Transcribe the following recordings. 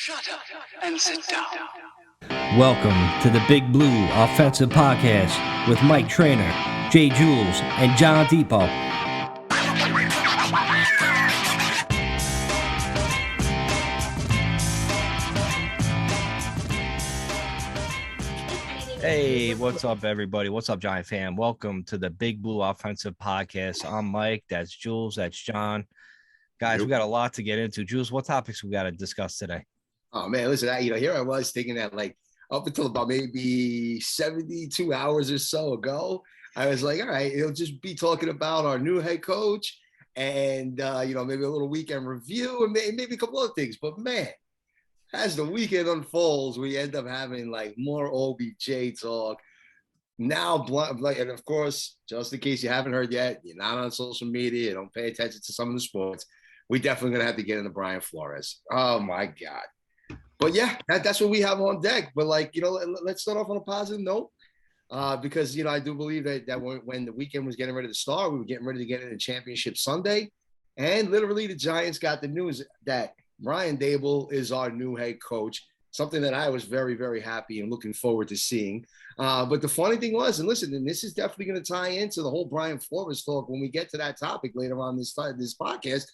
Shut up and sit down. Welcome to the Big Blue Offensive Podcast with Mike Trainer, Jay Jules, and John Depot. Hey, what's up, everybody? What's up, Giant fam? Welcome to the Big Blue Offensive Podcast. I'm Mike. That's Jules. That's John. Guys, we got a lot to get into. Jules, what topics we got to discuss today? Oh man, listen, here I was thinking that like up until about maybe 72 hours or so ago, I was like, all right, it'll just be talking about our new head coach and maybe a little weekend review and maybe a couple other things. But man, as the weekend unfolds, we end up having like more OBJ talk. Now, and of course, just in case you haven't heard yet, you're not on social media, you don't pay attention to some of the sports. We definitely gonna have to get into Brian Flores. Oh my God. But yeah, that's what we have on deck. But let's start off on a positive note because, I do believe that when the weekend was getting ready to start, we were getting ready to get into Championship Sunday. And literally the Giants got the news that Brian Daboll is our new head coach, something that I was very, very happy and looking forward to seeing. But the funny thing was, and listen, and this is definitely going to tie into the whole Brian Flores talk when we get to that topic later on this podcast,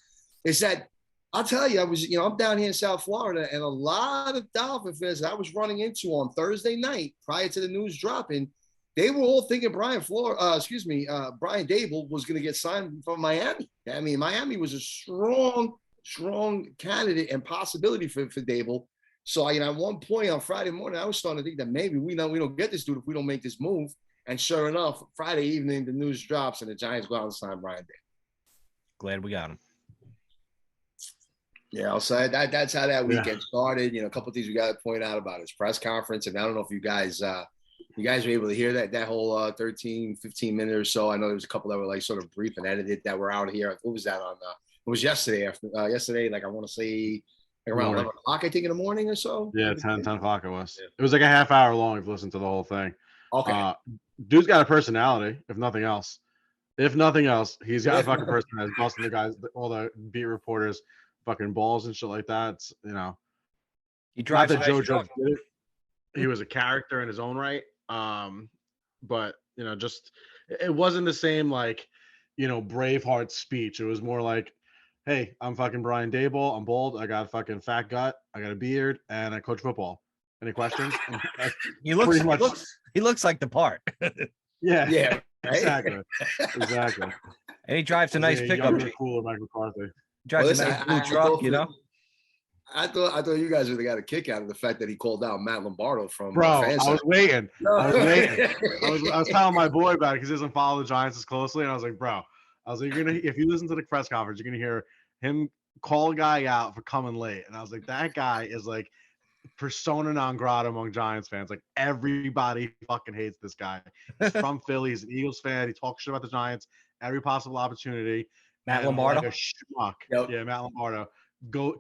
is that I'll tell you, I'm down here in South Florida, and a lot of Dolphin fans I was running into on Thursday night prior to the news dropping, they were all thinking Brian Daboll was going to get signed from Miami. I mean, Miami was a strong candidate and possibility for Daboll. So, at one point on Friday morning, I was starting to think that maybe we don't get this dude if we don't make this move. And sure enough, Friday evening, the news drops, and the Giants go out and sign Brian Daboll. Glad we got him. Yeah, so that's how that weekend started. A couple of things we got to point out about his press conference. And I don't know if you guys were able to hear that whole 13, 15 minutes or so. I know there was a couple that were like sort of brief and edited that were out here. What was that on? It was yesterday. Yesterday, like I want to say around 11 o'clock, I think, in the morning or so. Yeah, 10 o'clock it was. Yeah. It was like a half hour long if you listen to the whole thing. Okay. Dude's got a personality, if nothing else. He's got a fucking personality. Busting the guys, all the beat reporters, fucking balls and shit like that. He drives not that JoJo did it. He was a character in his own right. But just it wasn't the same Braveheart speech. It was more like, hey, I'm fucking Brian Daboll. I'm bald. I got a fucking fat gut. I got a beard, and I coach football. Any questions? He looks like the part. Yeah. Right? Exactly. And he drives a nice pickup. Cooler Mike McCarthy. Drives a nice blue truck, I thought you guys would have got a kick out of the fact that he called out Matt Lombardo from. Bro, I was waiting. I was telling my boy about it because he doesn't follow the Giants as closely, and I was like, bro, if you listen to the press conference, you're gonna hear him call a guy out for coming late, and I was like, that guy is like persona non grata among Giants fans. Like everybody fucking hates this guy. He's from Philly. He's an Eagles fan. He talks shit about the Giants every possible opportunity. Matt Lombardo. Like a schmuck. Yep. Yeah, Matt Lombardo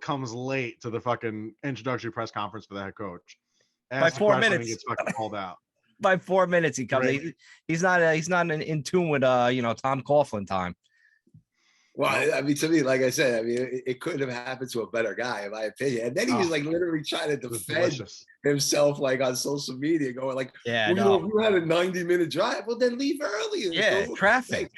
comes late to the fucking introductory press conference for the head coach. By 4 minutes, he gets fucking called out. By 4 minutes, he comes. Right. He's not in tune with Tom Coughlin time. Well, I mean, to me, like I said, it couldn't have happened to a better guy, in my opinion. And then he was like literally trying to defend himself, like on social media, going like, you had a 90-minute drive. Well, then leave earlier. Yeah, traffic.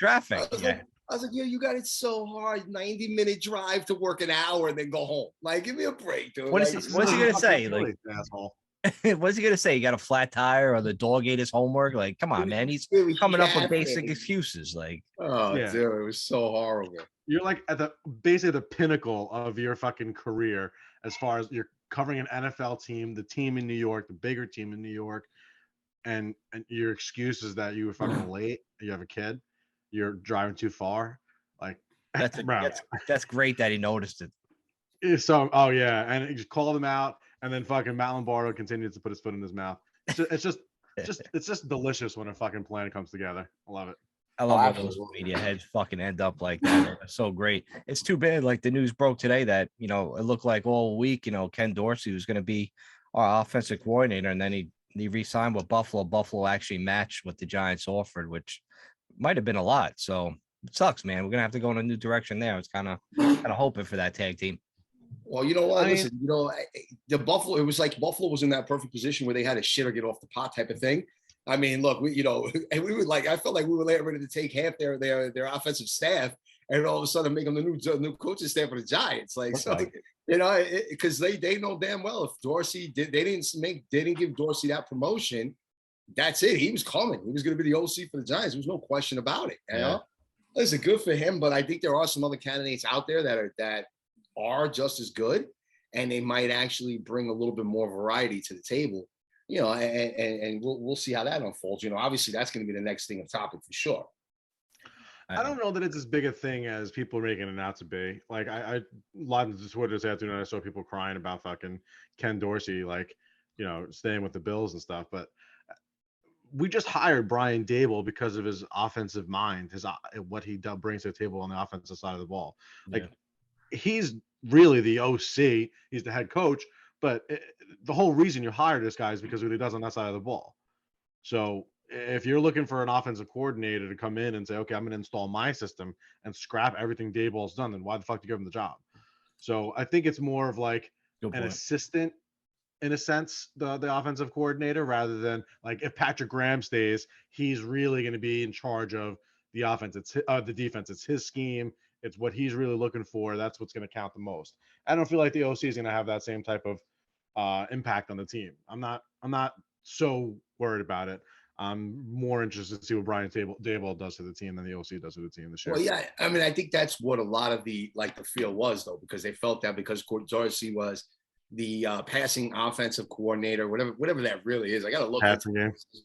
I was like, you got it so hard, 90-minute drive to work an hour and then go home. Like, give me a break, dude. What's he going to say? Like, asshole. What's he going to say? You got a flat tire or the dog ate his homework? Like, come on, man. He's coming up with basic excuses. Like, dude, it was so horrible. You're like at basically the pinnacle of your fucking career as far as you're covering an NFL team, the team in New York, the bigger team in New York, and your excuse is that you were fucking late, you have a kid, you're driving too far. Like that's great that he noticed it. So and he just called him out, and then fucking Matt Lombardo continued to put his foot in his mouth. It's just delicious when a fucking plan comes together. I love it. I love when those media heads fucking end up like that. It's so great. It's too bad. Like the news broke today that it looked like all week Ken Dorsey was going to be our offensive coordinator, and then he re-signed with Buffalo. Buffalo actually matched what the Giants offered, which might have been a lot. So it sucks, man. We're gonna have to go in a new direction there. I was kind of hoping for that tag team. Well, you know what? I mean- Listen, the Buffalo, it was like Buffalo was in that perfect position where they had a shit or get off the pot type of thing. I mean, look, and we were like, I felt like we were ready to take half their offensive staff and all of a sudden make them the new coaching staff for the Giants. Like, so, because they know damn well if Dorsey they didn't give Dorsey that promotion, that's it. He was coming. He was going to be the OC for the Giants. There was no question about it. You know? Listen, good for him, but I think there are some other candidates out there that are just as good, and they might actually bring a little bit more variety to the table. And we'll see how that unfolds. Obviously that's going to be the next thing on topic for sure. I don't know that it's as big a thing as people are making it out to be. Like I live on Twitter this afternoon, I saw people crying about fucking Ken Dorsey, like, staying with the Bills and stuff. But we just hired Brian Dable because of his offensive mind, what he brings to the table on the offensive side of the ball. Like he's really the OC, he's the head coach, but the whole reason you hired this guy is because of what he does on that side of the ball. So if you're looking for an offensive coordinator to come in and say, okay, I'm going to install my system and scrap everything Daboll's done, then why the fuck do you give him the job? So I think it's more of like an assistant in a sense, the offensive coordinator, rather than like if Patrick Graham stays, he's really going to be in charge of the offense. It's the defense. It's his scheme. It's what he's really looking for. That's what's going to count the most. I don't feel like the OC is going to have that same type of impact on the team. I'm not so worried about it. I'm more interested to see what Brian Daboll does to the team than the OC does to the team this year. Well, yeah, I mean, I think that's what a lot of the feel was, though, because they felt that because Dorsey was the passing offensive coordinator, whatever that really is. I got to look at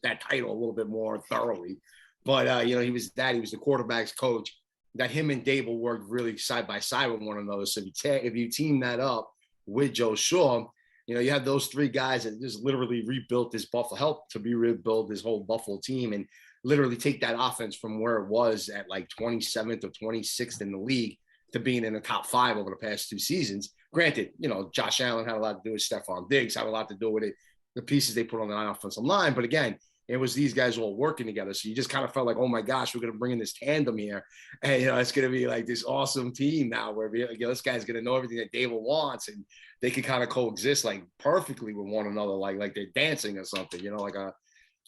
that title a little bit more thoroughly. But he was the quarterback's coach. That him and Dable worked really side by side with one another. So if you team that up with Joe Shaw, you have those three guys that just literally rebuilt this Buffalo, helped to rebuild this whole Buffalo team and literally take that offense from where it was at like 27th or 26th in the league to being in the top 5 over the past 2 seasons. Granted, Josh Allen had a lot to do with Stephon Diggs, had a lot to do with it, the pieces they put on the offensive line. But again, it was these guys all working together. So you just kind of felt like, oh my gosh, we're going to bring in this tandem here. And, it's going to be like this awesome team now where this guy's going to know everything that Dable wants, and they can kind of coexist like perfectly with one another, like they're dancing or something,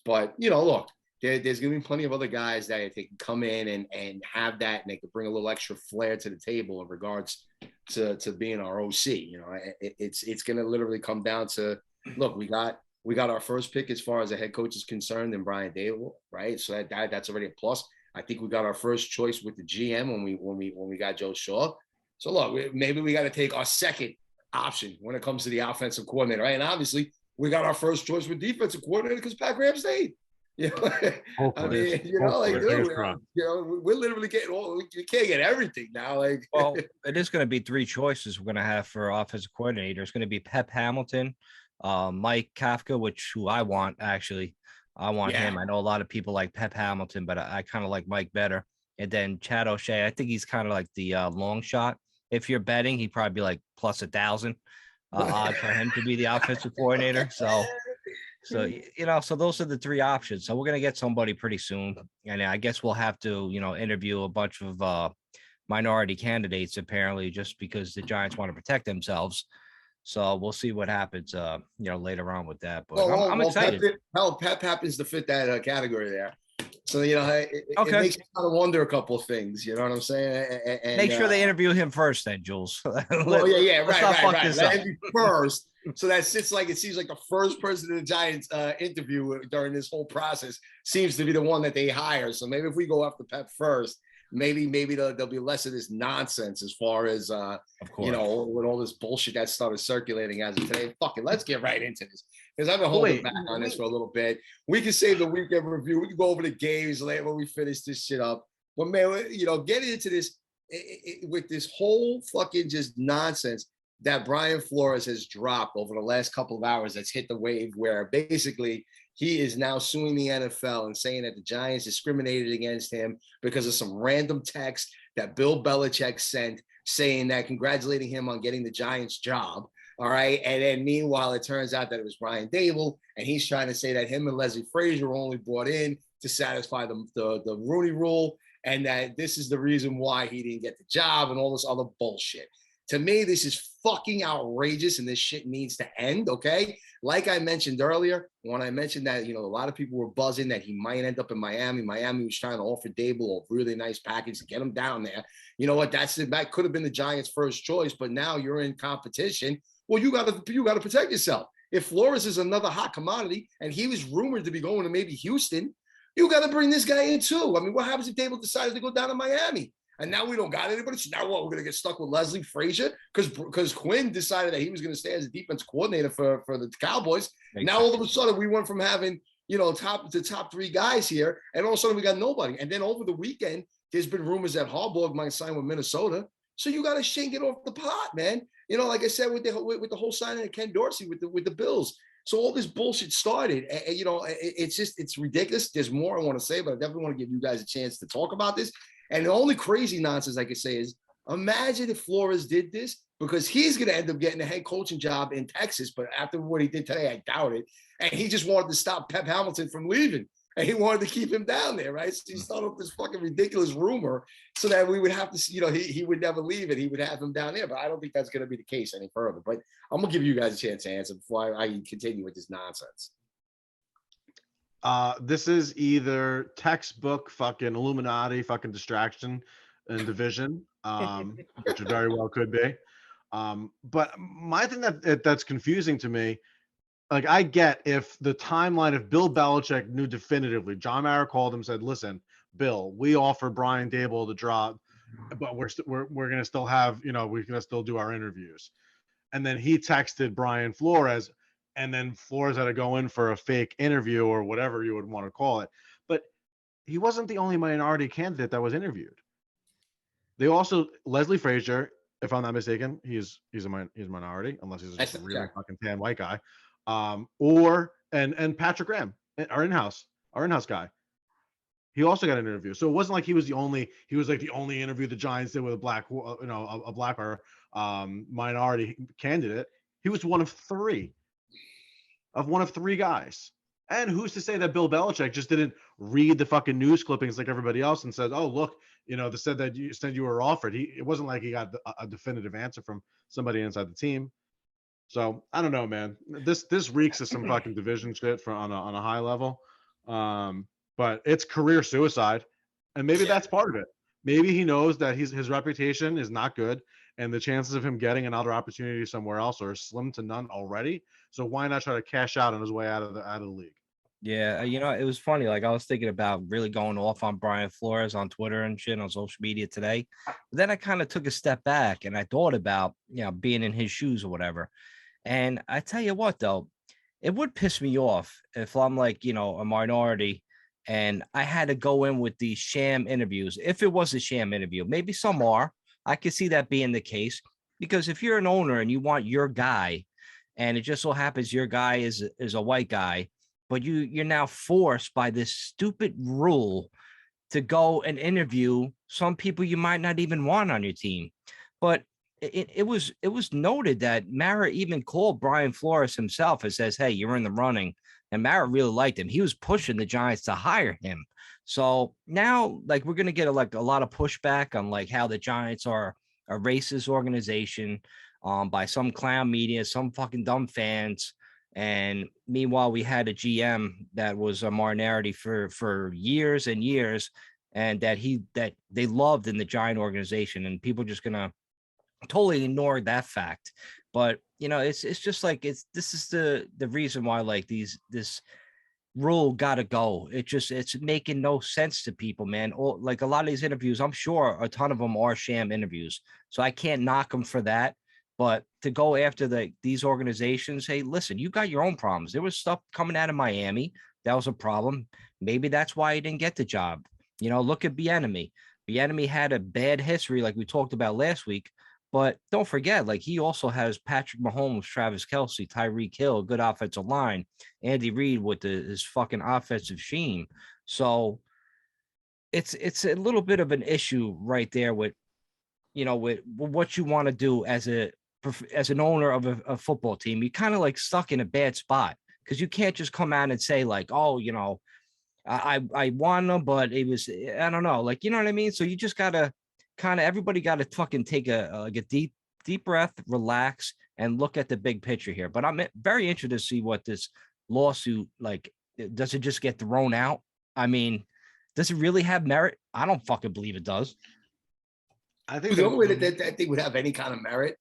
but look, there's going to be plenty of other guys that they can come in and have that, and they could bring a little extra flair to the table in regards to being our OC. It's going to literally come down to, look, we got our first pick as far as the head coach is concerned in Brian Dable, right? So that's already a plus. I think we got our first choice with the GM when we got Joe Shaw. So look, maybe we got to take our second option when it comes to the offensive coordinator, right? And obviously we got our first choice with defensive coordinator because Pat Graham stayed. I mean, we're literally getting all. You can't get everything now. Well, it is going to be 3 choices we're going to have for offensive coordinator. It's going to be Pep Hamilton, Mike Kafka, who I want actually. I want him. I know a lot of people like Pep Hamilton, but I kind of like Mike better. And then Chad O'Shea. I think he's kind of like the long shot. If you're betting, he'd probably be like plus 1,000 odds for him to be the offensive coordinator. So those are the 3 options. So we're going to get somebody pretty soon. And I guess we'll have to, interview a bunch of minority candidates, apparently, just because the Giants want to protect themselves. So we'll see what happens, later on with that. But I'm excited. Pep happens to fit that category there. So, it makes me kind of wonder a couple of things. You know what I'm saying? And make sure they interview him first, then, Jules. Right. Let him be first. So that it seems like the first person in the Giants interview during this whole process seems to be the one that they hire. So maybe if we go after Pep first, maybe there'll be less of this nonsense as far as with all this bullshit that started circulating as of today. Fuck it, let's get right into this because I've been holding back on this for a little bit. We can save the weekend review. We can go over the games later when we finish this shit up. But man, getting into this with this whole fucking just nonsense that Brian Flores has dropped over the last couple of hours that's hit the wave where basically he is now suing the NFL and saying that the Giants discriminated against him because of some random text that Bill Belichick sent saying that congratulating him on getting the Giants job. All right. And then meanwhile, it turns out that it was Brian Dable, and he's trying to say that him and Leslie Frazier were only brought in to satisfy the Rooney Rule, and that this is the reason why he didn't get the job and all this other bullshit. To me, this is fucking outrageous, and this shit needs to end, okay? Like I mentioned earlier, when I mentioned that, a lot of people were buzzing that he might end up in Miami. Miami was trying to offer Dable a really nice package to get him down there. You know what? That could have been the Giants' first choice, but now you're in competition. Well, you got to protect yourself. If Flores is another hot commodity, and he was rumored to be going to maybe Houston, you got to bring this guy in too. I mean, what happens if Dable decides to go down to Miami? And now we don't got anybody. So now what? We're going to get stuck with Leslie Frazier because Quinn decided that he was going to stay as a defense coordinator for the Cowboys. Now all of a sudden we went from having top three guys here, and all of a sudden we got nobody. And then over the weekend, there's been rumors that Harbaugh might sign with Minnesota. So you got to shake it off the pot, man. Like I said with the whole signing of Ken Dorsey with the Bills. So all this bullshit started, and it's ridiculous. There's more I want to say, but I definitely want to give you guys a chance to talk about this. And the only crazy nonsense I could say is, imagine if Flores did this, because he's going to end up getting a head coaching job in Texas. But after what he did today, I doubt it. And he just wanted to stop Pep Hamilton from leaving. And he wanted to keep him down there, right? So he started up this fucking ridiculous rumor so that we would have to, he would never leave and he would have him down there. But I don't think that's going to be the case any further. But I'm going to give you guys a chance to answer before I continue with this nonsense. This is either textbook fucking Illuminati fucking distraction and division, which it very well could be. But my thing that's confusing to me, like, I get if the timeline of Bill Belichick knew definitively, John Mara called him, said, listen, Bill, we offer Brian Dable the job, but we're going to still have, we're going to still do our interviews. And then he texted Brian Flores, and then Flores had to go in for a fake interview or whatever you would want to call it. But he wasn't the only minority candidate that was interviewed. They also, Leslie Frazier, if I'm not mistaken, he's a minority, unless he's just a really fucking tan white guy. And Patrick Graham, our in-house guy. He also got an interview. So it wasn't like he was the only interview the Giants did with a black or minority candidate. He was one of three guys. And who's to say that Bill Belichick just didn't read the fucking news clippings like everybody else and said, oh, look, they said that you were offered. It wasn't like he got a definitive answer from somebody inside the team. So I don't know, man. This reeks of some fucking division shit on a high level. But it's career suicide, and maybe that's part of it. Maybe he knows that his reputation is not good, and the chances of him getting another opportunity somewhere else are slim to none already. So why not try to cash out on his way out of the league? Yeah, it was funny. Like, I was thinking about really going off on Brian Flores on Twitter and shit on social media today. But then I kind of took a step back and I thought about, being in his shoes or whatever. And I tell you what, though, it would piss me off if I'm like, a minority and I had to go in with these sham interviews. If it was a sham interview, maybe some are. I could see that being the case, because if you're an owner and you want your guy, and it just so happens your guy is a white guy, but you're now forced by this stupid rule to go and interview some people you might not even want on your team. But it was noted that Mara even called Brian Flores himself and says, hey, you're in the running. And Mara really liked him. He was pushing the Giants to hire him. So now, like, we're going to get a lot of pushback on like how the Giants are a racist organization by some clown media, some fucking dumb fans. And meanwhile, we had a GM that was a minority for years and years, and that they loved in the Giant organization, and people are just gonna totally ignore that fact. But it's just like this is the reason why like this rule gotta go. It's making no sense to people, man. Or like a lot of these interviews, I'm sure a ton of them are sham interviews, so I can't knock them for that. But to go after these organizations, hey, listen, you got your own problems. There was stuff coming out of Miami that was a problem. Maybe that's why he didn't get the job. Look at Bieniemy. Bieniemy had a bad history, like we talked about last week. But don't forget, like, he also has Patrick Mahomes, Travis Kelce, Tyreek Hill, good offensive line, Andy Reid with his fucking offensive scheme. So it's a little bit of an issue right there with what you want to do as an owner of a football team. You're kind of like stuck in a bad spot, because you can't just come out and say like, oh, I won them, but it was, I don't know, like, you know what I mean? So you just gotta everybody gotta fucking take a deep deep breath, relax, and look at the big picture here. But I'm very interested to see what this lawsuit, like, does it just get thrown out? I mean, does it really have merit? I don't fucking believe it does. I think The only way that thing would have any kind of merit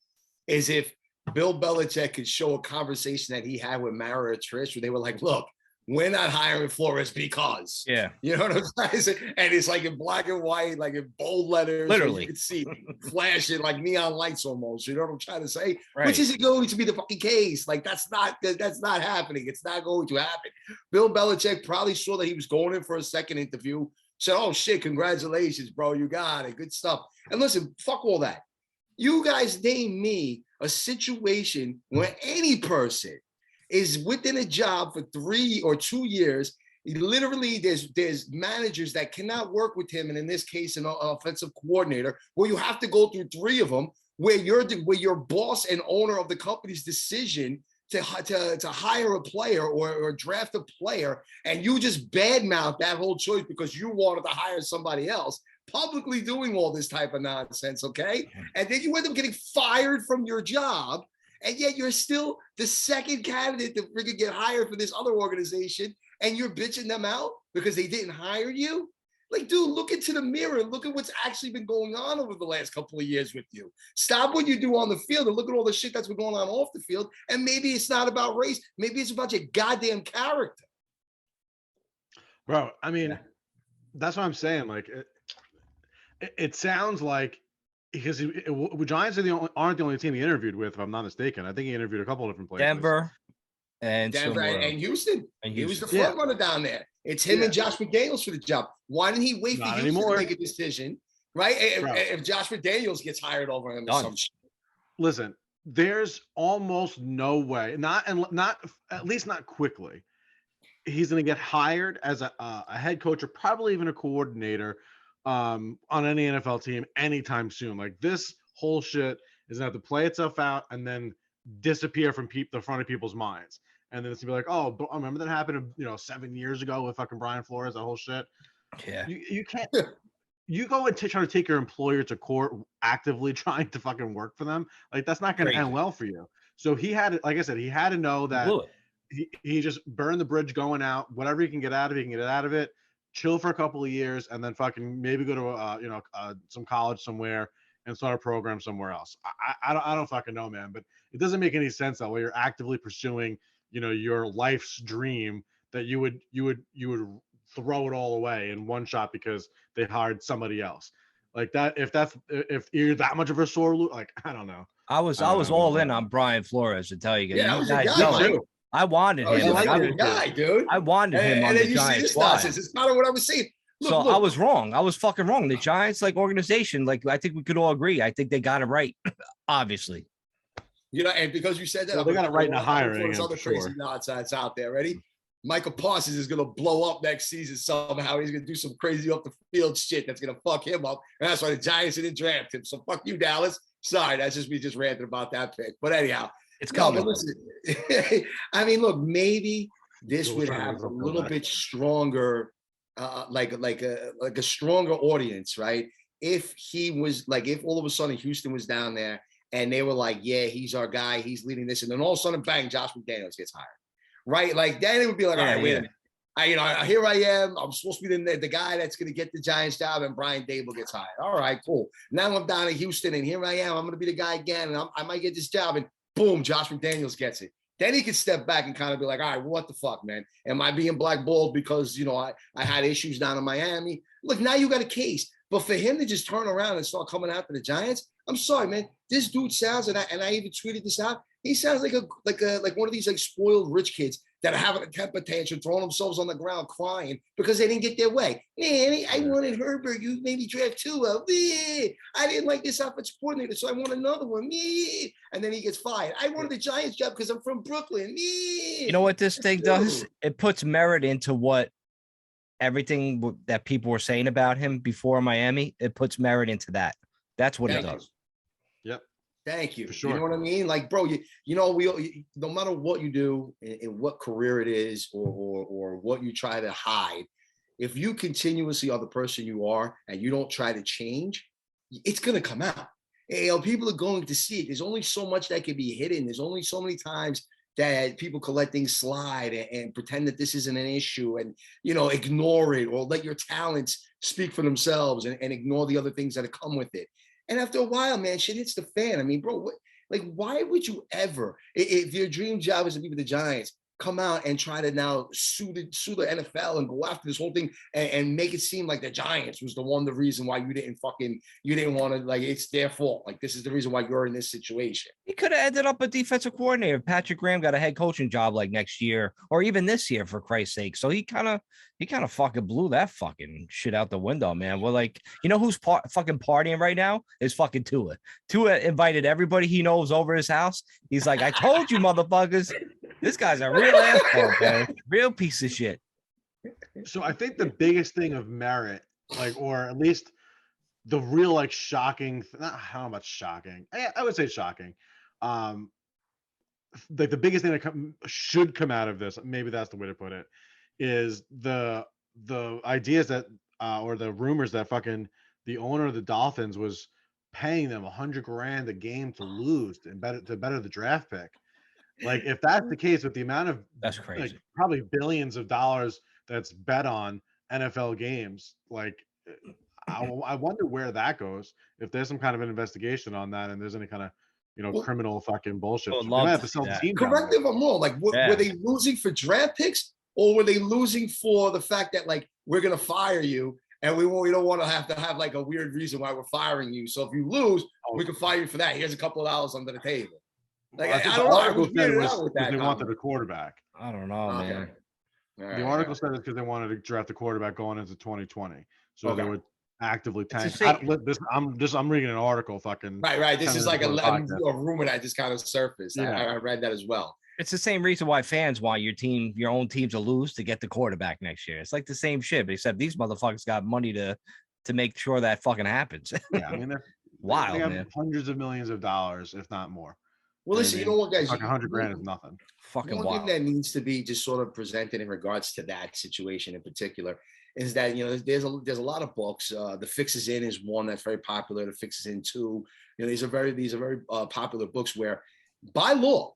is if Bill Belichick could show a conversation that he had with Mara or Trish, where they were like, look, we're not hiring Flores because. Yeah. You know what I'm saying? And it's like in black and white, like in bold letters. Literally. You can see flashing like neon lights almost. You know what I'm trying to say? Right. Which isn't going to be the fucking case. Like, that's not happening. It's not going to happen. Bill Belichick probably saw that he was going in for a second interview. Said, oh, shit, congratulations, bro. You got it. Good stuff. And listen, fuck all that. You guys name me a situation where any person is within a job for 3 or 2 years. Literally, there's managers that cannot work with him, and in this case, an offensive coordinator, where you have to go through 3 of them, where your boss and owner of the company's decision to hire a player or draft a player, and you just badmouth that whole choice because you wanted to hire somebody else, publicly doing all this type of nonsense, okay? And then you end up getting fired from your job, and yet you're still the second candidate to freaking get hired for this other organization, and you're bitching them out because they didn't hire you? Like, dude, look into the mirror and look at what's actually been going on over the last couple of years with you. Stop what you do on the field and look at all the shit that's been going on off the field. And maybe it's not about race. Maybe it's about your goddamn character. Bro, I mean, that's what I'm saying. Like, it sounds like, because Giants aren't the only team he interviewed with, if I'm not mistaken. I think he interviewed a couple of different places. Denver and Houston. And he was the front runner down there. It's him and Josh McDaniels for the job. Why didn't he wait for Houston to make a decision, right? If Josh McDaniels gets hired over him or some shit. Listen, there's almost no way, not at least not quickly, he's going to get hired as a head coach or probably even a coordinator on any NFL team anytime soon. Like, this whole shit is going to have to play itself out and then disappear from the front of people's minds. And then it's gonna be like, oh, but remember that happened, 7 years ago with fucking Brian Flores, that whole shit. Yeah. You can't. You go and try to take your employer to court actively trying to fucking work for them. Like, that's not going to end well for you. So he had, like I said, he had to know that he just burned the bridge going out. Whatever he can get out of it, he can get out of it. Chill for a couple of years, and then fucking maybe go to some college somewhere and start a program somewhere else. I don't fucking know, man. But it doesn't make any sense that way you're actively pursuing, your life's dream, that you would throw it all away in one shot because they hired somebody else. Like that, if you're that much of a sore loser, like, I don't know. I was all in on Brian Flores, to tell you. Yeah, I wanted him. I wanted him on the Giants squad. It's kind of what I was saying. Look, I was wrong. I was fucking wrong. The Giants, like, organization, like, I think we could all agree. I think they got it right, obviously. And because you said that, they got it right in the hiring. There's other crazy nonsense out there. Ready? Michael Parsons is going to blow up next season somehow. He's going to do some crazy off the field shit that's going to fuck him up. And that's why the Giants didn't draft him. So fuck you, Dallas. Sorry, that's just me just ranting about that pick. But anyhow, it's coming. Listen, I mean, look, maybe this would have a little bit stronger, like a stronger audience, right? If he was like, if all of a sudden Houston was down there and they were like, yeah, he's our guy, he's leading this, and then all of a sudden, bang, Josh McDaniels gets hired. Right, like then it would be like, all right, wait a minute. Here I am. I'm supposed to be the guy that's going to get the Giants job, and Brian Dable gets hired. All right, cool. Now I'm down in Houston, and here I am. I'm going to be the guy again, and I might get this job, and boom, Josh McDaniels gets it. Then he could step back and kind of be like, all right, what the fuck, man? Am I being blackballed because I had issues down in Miami? Look, now you got a case. But for him to just turn around and start coming after the Giants, I'm sorry, man. This dude sounds, and I even tweeted this out. He sounds like one of these like spoiled rich kids that are having a temper tantrum, throwing themselves on the ground, crying because they didn't get their way. Man, I wanted Herbert. You made me draft Tua. I didn't like this offensive coordinator, so I want another one. And then he gets fired. I wanted the Giants job because I'm from Brooklyn. You know what this thing does? It puts merit into what everything that people were saying about him before Miami. It puts merit into that. That's what it does. Yep. Thank you. For sure. You know what I mean? Like, bro, we no matter what you do in what career it is or what you try to hide, if you continuously are the person you are and you don't try to change, it's going to come out. People are going to see it. There's only so much that can be hidden. There's only so many times that people can let things slide and pretend that this isn't an issue and, ignore it or let your talents speak for themselves and ignore the other things that come with it. And after a while, man, shit hits the fan. I mean, bro, why would you ever, if your dream job is to be with the Giants, come out and try to now sue the NFL and go after this whole thing and make it seem like the Giants was the reason why you didn't want to, like, it's their fault. Like, this is the reason why you're in this situation. He could have ended up a defensive coordinator. Patrick Graham got a head coaching job like next year or even this year, for Christ's sake. So he kind of fucking blew that fucking shit out the window, man. Well, like, who's fucking partying right now is fucking Tua. Tua invited everybody he knows over his house. He's like, I told you, motherfuckers. This guy's a real asshole, man. Real piece of shit. So I think the biggest thing of merit, or at least the real, shocking, not how much shocking, I would say shocking. The biggest thing that should come out of this, maybe that's the way to put it, is the ideas that, or the rumors that fucking the owner of the Dolphins was paying them $100,000 a game to lose and better the draft pick. If that's the case with the amount of, that's crazy, probably billions of dollars that's bet on NFL games, I wonder where that goes. If there's some kind of an investigation on that, and there's any kind of, criminal fucking bullshit, they might have to sell the team. Correct me if I'm wrong. Were they losing for draft picks, or were they losing for the fact that we're gonna fire you and we don't want to have a weird reason why we're firing you? So if you lose, we can fire you for that. Here's a couple of dollars under the table. I don't know. Article said it was because they wanted a quarterback. I don't know, man. The article said it's because they wanted to draft a quarterback going into 2020, so they would actively tank. I'm reading an article. Fucking right. This is like a rumor that just kind of surfaced. Yeah. I read that as well. It's the same reason why fans want your own team to lose to get the quarterback next year. It's like the same shit, except these motherfuckers got money to make sure that fucking happens. Yeah, I mean, they have hundreds of millions of dollars, if not more. Well, listen, you know what, guys? $100,000 is nothing. Fucking one thing that needs to be just sort of presented in regards to that situation in particular is that, there's a lot of books. The Fix Is In is one that's very popular. The Fix Is In 2. These are very popular books where, by law,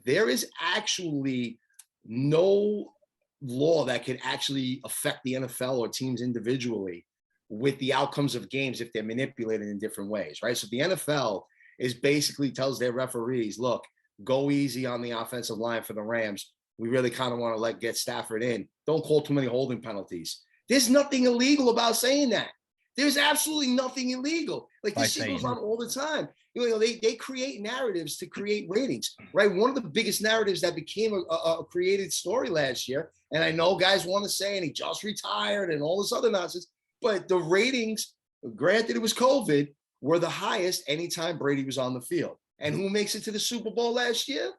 there is actually no law that can actually affect the NFL or teams individually with the outcomes of games if they're manipulated in different ways, right? So the NFL is basically tells their referees, look, go easy on the offensive line for the Rams. We really kind of want to get Stafford in. Don't call too many holding penalties. There's nothing illegal about saying that. There's absolutely nothing illegal. This shit goes on all the time. They create narratives to create ratings, right? One of the biggest narratives that became a created story last year, and I know guys want to say, and he just retired and all this other nonsense, but the ratings, granted it was COVID, were the highest anytime Brady was on the field. And who makes it to the Super Bowl last year?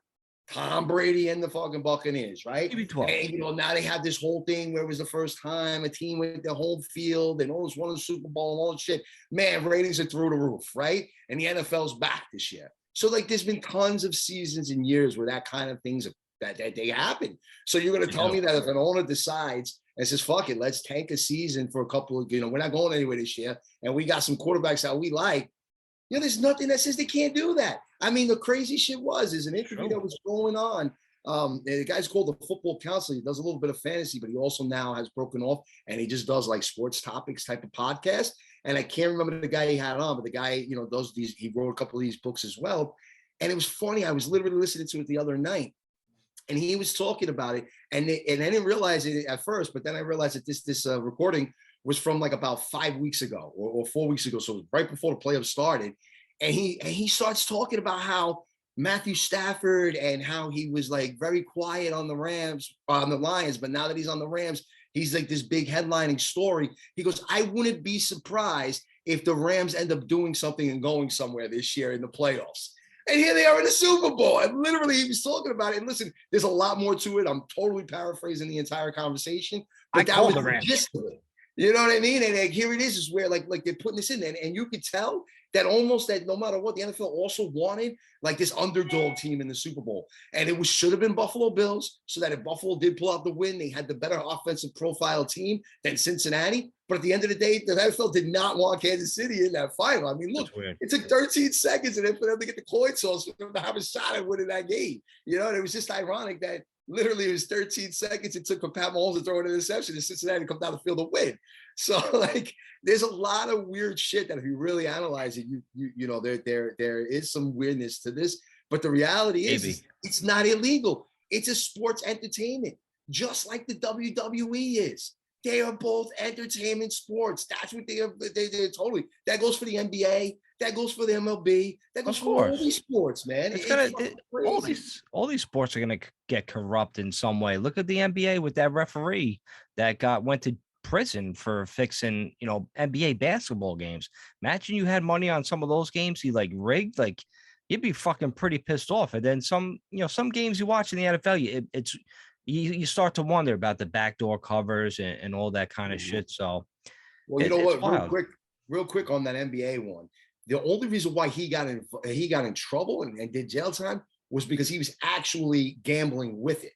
Tom Brady and the fucking Buccaneers, right? And, now they have this whole thing where it was the first time a team went to home field and almost won the Super Bowl and all that shit. Man, ratings are through the roof, right? And the NFL's back this year. So, there's been tons of seasons and years where that kind of things that they happen. So you're going to tell me that if an owner decides and says, fuck it, let's tank a season for a couple of, we're not going anywhere this year, and we got some quarterbacks that we like, there's nothing that says they can't do that. I mean, the crazy shit is an interview that was going on. The guy's called the Football Counselor. He does a little bit of fantasy, but he also now has broken off and he just does sports topics type of podcast. And I can't remember the guy he had on, but the guy, does these, he wrote a couple of these books as well. And it was funny. I was literally listening to it the other night and he was talking about it. And I didn't realize it at first, but then I realized that this recording was from about 5 weeks ago or 4 weeks ago. So right before the playoffs started. And he starts talking about how Matthew Stafford and how he was very quiet on the Lions, but now that he's on the Rams, he's this big headlining story. He goes, I wouldn't be surprised if the Rams end up doing something and going somewhere this year in the playoffs. And here they are in the Super Bowl. And literally he was talking about it. And listen, there's a lot more to it. I'm totally paraphrasing the entire conversation. But that was the gist of it. You know what I mean? And here it is where like they're putting this in. And you could tell that almost that no matter what, the NFL also wanted like this underdog team in the Super Bowl. And it should have been Buffalo Bills, so that if Buffalo did pull out the win, they had the better offensive profile team than Cincinnati. But at the end of the day, the NFL did not want Kansas City in that final. I mean, look, it took 13 seconds and then for them to get the coin toss for them to have a shot at winning that game. You know, and it was just ironic that literally it was 13 seconds it took for Pat Mahomes to throw an interception and Cincinnati to come down the field to win. So like there's a lot of weird shit that if you really analyze it, you know, there is some weirdness to this. But the reality is it's not illegal. It's a sports entertainment, just like the WWE is. They are both entertainment sports. That's what they are. They're totally. That goes for the NBA. That goes for the MLB. That goes for all these sports, man. All these sports are gonna get corrupt in some way. Look at the NBA with that referee that went to prison for fixing, you know, NBA basketball games. Imagine you had money on some of those games he like rigged, like you'd be fucking pretty pissed off. And then some games you watch in the NFL, you start to wonder about the backdoor covers and all that kind of shit. So, well, you know what? Real quick on that NBA one. The only reason why he got in trouble and did jail time was because he was actually gambling with it.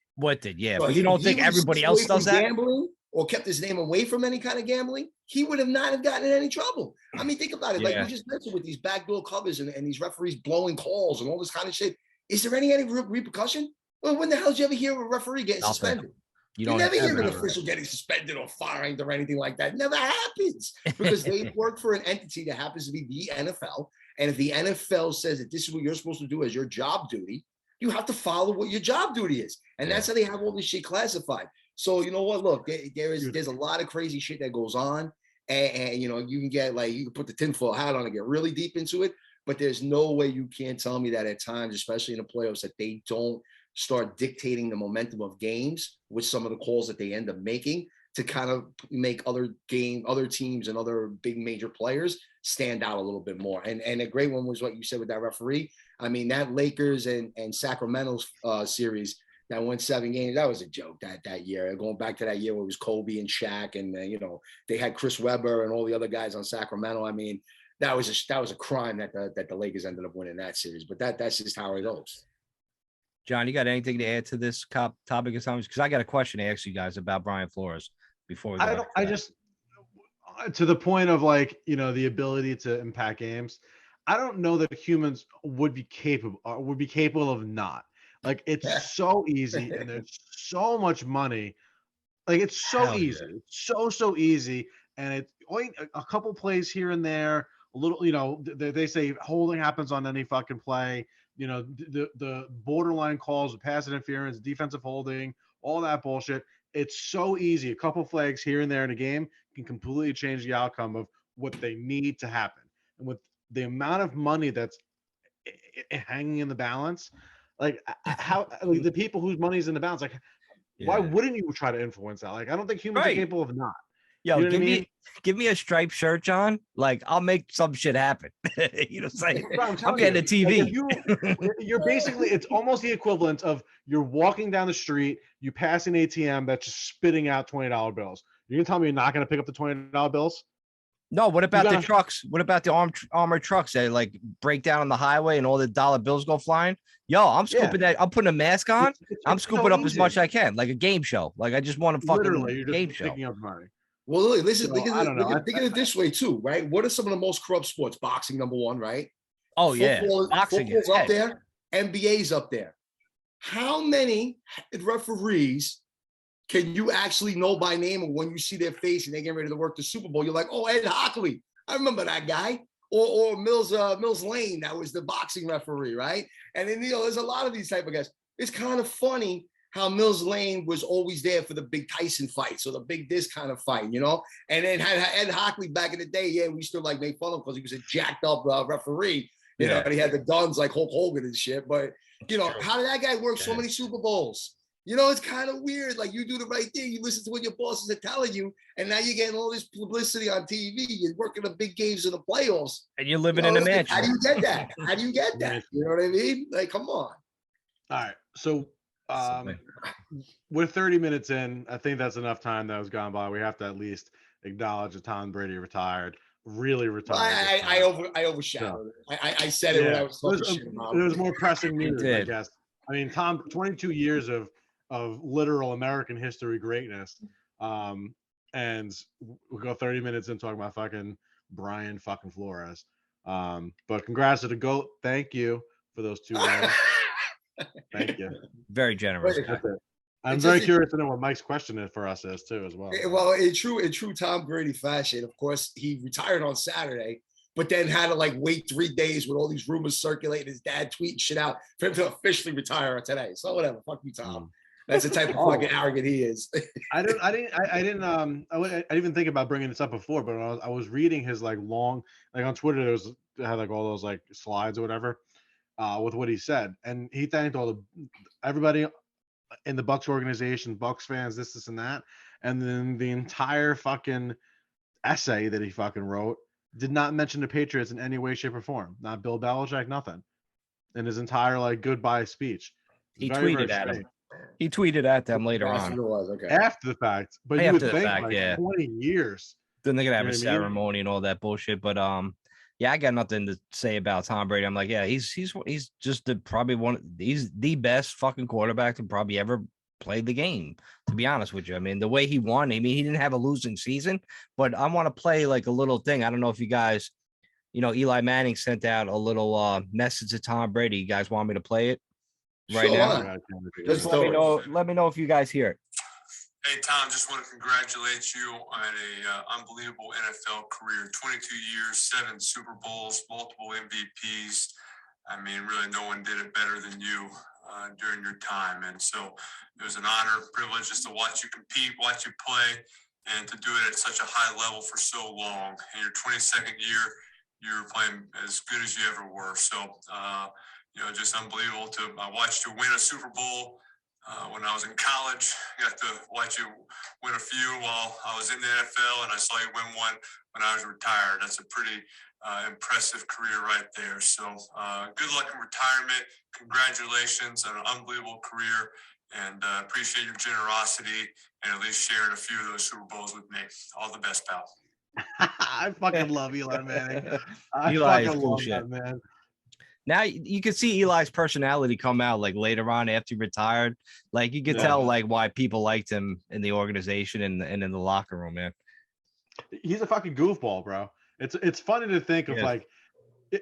Yeah. So but you don't think everybody else does that? Gambling or kept his name away from any kind of gambling, he would have not have gotten in any trouble. I mean, think about it. Like we just mentioned with these backdoor covers and these referees blowing calls and all this kind of shit. Is there any repercussion? Well, when the hell did you ever hear of a referee getting suspended? You never hear an official getting suspended or fined or anything like that. It never happens because they work for an entity that happens to be the NFL. And if the NFL says that this is what you're supposed to do as your job duty, you have to follow what your job duty is. And that's how they have all this shit classified. So, you know what? Look, there's a lot of crazy shit that goes on. And you know, you can get like, you can put the tinfoil hat on and get really deep into it. But there's no way you can't tell me that at times, especially in the playoffs, that they don't start dictating the momentum of games with some of the calls that they end up making to kind of make other teams and other big major players stand out a little bit more. And a great one was what you said with that referee. I mean, that Lakers and Sacramento series that went 7 games, that was a joke that year. Going back to that year where it was Kobe and Shaq and, you know, they had Chris Webber and all the other guys on Sacramento. I mean, that was a crime that the Lakers ended up winning that series. But that's just how it goes. John, you got anything to add to this topic of times? Because I got a question to ask you guys about Brian Flores before we go. I just, to the point of like, you know, the ability to impact games, I don't know that humans would be capable of not. Like, it's so easy and there's so much money. Like, it's so easy. Yeah. It's so easy. And it's only a couple plays here and there, a little, you know, they say holding happens on any fucking play. You know, the borderline calls, the pass interference, defensive holding, all that bullshit. It's so easy. A couple flags here and there in a game can completely change the outcome of what they need to happen. And with the amount of money that's hanging in the balance, like how like the people whose money's in the balance, like why wouldn't you try to influence that? Like I don't think humans are capable of not. Yo, you know give me a striped shirt, John. Like I'll make some shit happen. You know what I'm saying? I'm getting a TV. Like you're basically, it's almost the equivalent of you're walking down the street, you pass an ATM that's just spitting out $20 bills. You're gonna tell me you're not gonna pick up the $20 bills? No, what about the trucks? What about the armored trucks that like break down on the highway and all the dollar bills go flying? Yo, I'm scooping that. I'm putting a mask on. I'm scooping up as much as I can, like a game show. Like I just want to fucking game show. Picking up money. Well, look, listen, think of it this way too, right? What are some of the most corrupt sports? Boxing, number one, right? Oh, boxing is up there. NBA's up there. How many referees can you actually know by name, or when you see their face and they're getting ready to work the Super Bowl, you're like, oh, Ed Hockley, I remember that guy. Or Mills Lane, that was the boxing referee, right? And then, you know, there's a lot of these type of guys. It's kind of funny how Mills Lane was always there for the big Tyson fights or the big this kind of fight, you know? And then had Ed Hockley back in the day, we still like made fun of him because he was a jacked up referee, you know, and he had the guns like Hulk Hogan and shit. But, you know, how did that guy work so many Super Bowls? You know, it's kind of weird. Like you do the right thing. You listen to what your bosses are telling you. And now you're getting all this publicity on TV. You're working the big games in the playoffs. And you're living in a mansion. How do you get that? How do you get that? You know what I mean? Like, come on. All right. So we're 30 minutes in. I think that's enough time that was gone by. We have to at least acknowledge that Tom Brady retired. really retired. I overshadowed it. I said it when I was talking shit about him. There was more pressing news, I did. guess. I mean, Tom, 22 years of literal American history greatness. And we'll go 30 minutes in talking about fucking Brian fucking Flores. But congrats to the GOAT. Thank you for those 2 rounds. Thank you. Very generous. I'm very curious to know what Mike's question is for us is too, as well. Well, in true Tom Brady fashion, of course, he retired on Saturday, but then had to like wait 3 days with all these rumors circulating, his dad tweeting shit out for him to officially retire today. So whatever, fuck you, Tom. That's the type of fucking arrogant he is. I didn't even think about bringing this up before, but I was reading his like long, like on Twitter, they had like all those like slides or whatever, with what he said, and he thanked everybody in the Bucs organization, Bucs fans, this and that, and then the entire fucking essay that he fucking wrote did not mention the Patriots in any way, shape, or form. Not Bill Belichick, nothing. In his entire like goodbye speech, He tweeted at him. He tweeted at them later on. It was, okay. After the fact, but you would think like 20 years. Then they're gonna have You a know what I mean? ceremony and all that bullshit. But yeah, I got nothing to say about Tom Brady. I'm like, yeah, he's just he's the best fucking quarterback to probably ever play the game, to be honest with you. I mean, the way he won, I mean, he didn't have a losing season, but I want to play like a little thing. I don't know if you guys, Eli Manning sent out a little message to Tom Brady. You guys want me to play it right now? Just let me know if you guys hear it. Hey, Tom, just want to congratulate you on an unbelievable NFL career. 22 years, 7 Super Bowls, multiple MVPs. I mean, really, no one did it better than you during your time. And so it was an honor, privilege just to watch you compete, watch you play, and to do it at such a high level for so long. In your 22nd year, you were playing as good as you ever were. So, just unbelievable to watch you win a Super Bowl. When I was in college, I got to watch you win a few while I was in the NFL, and I saw you win one when I was retired. That's a pretty impressive career right there. So good luck in retirement. Congratulations on an unbelievable career, and appreciate your generosity and at least sharing a few of those Super Bowls with me. All the best, pal. I fucking love Eli Manning. Eli is cool shit, man. Now you can see Eli's personality come out like later on after he retired. Like you could tell like why people liked him in the organization and in the locker room, man. He's a fucking goofball, bro. It's funny to think of like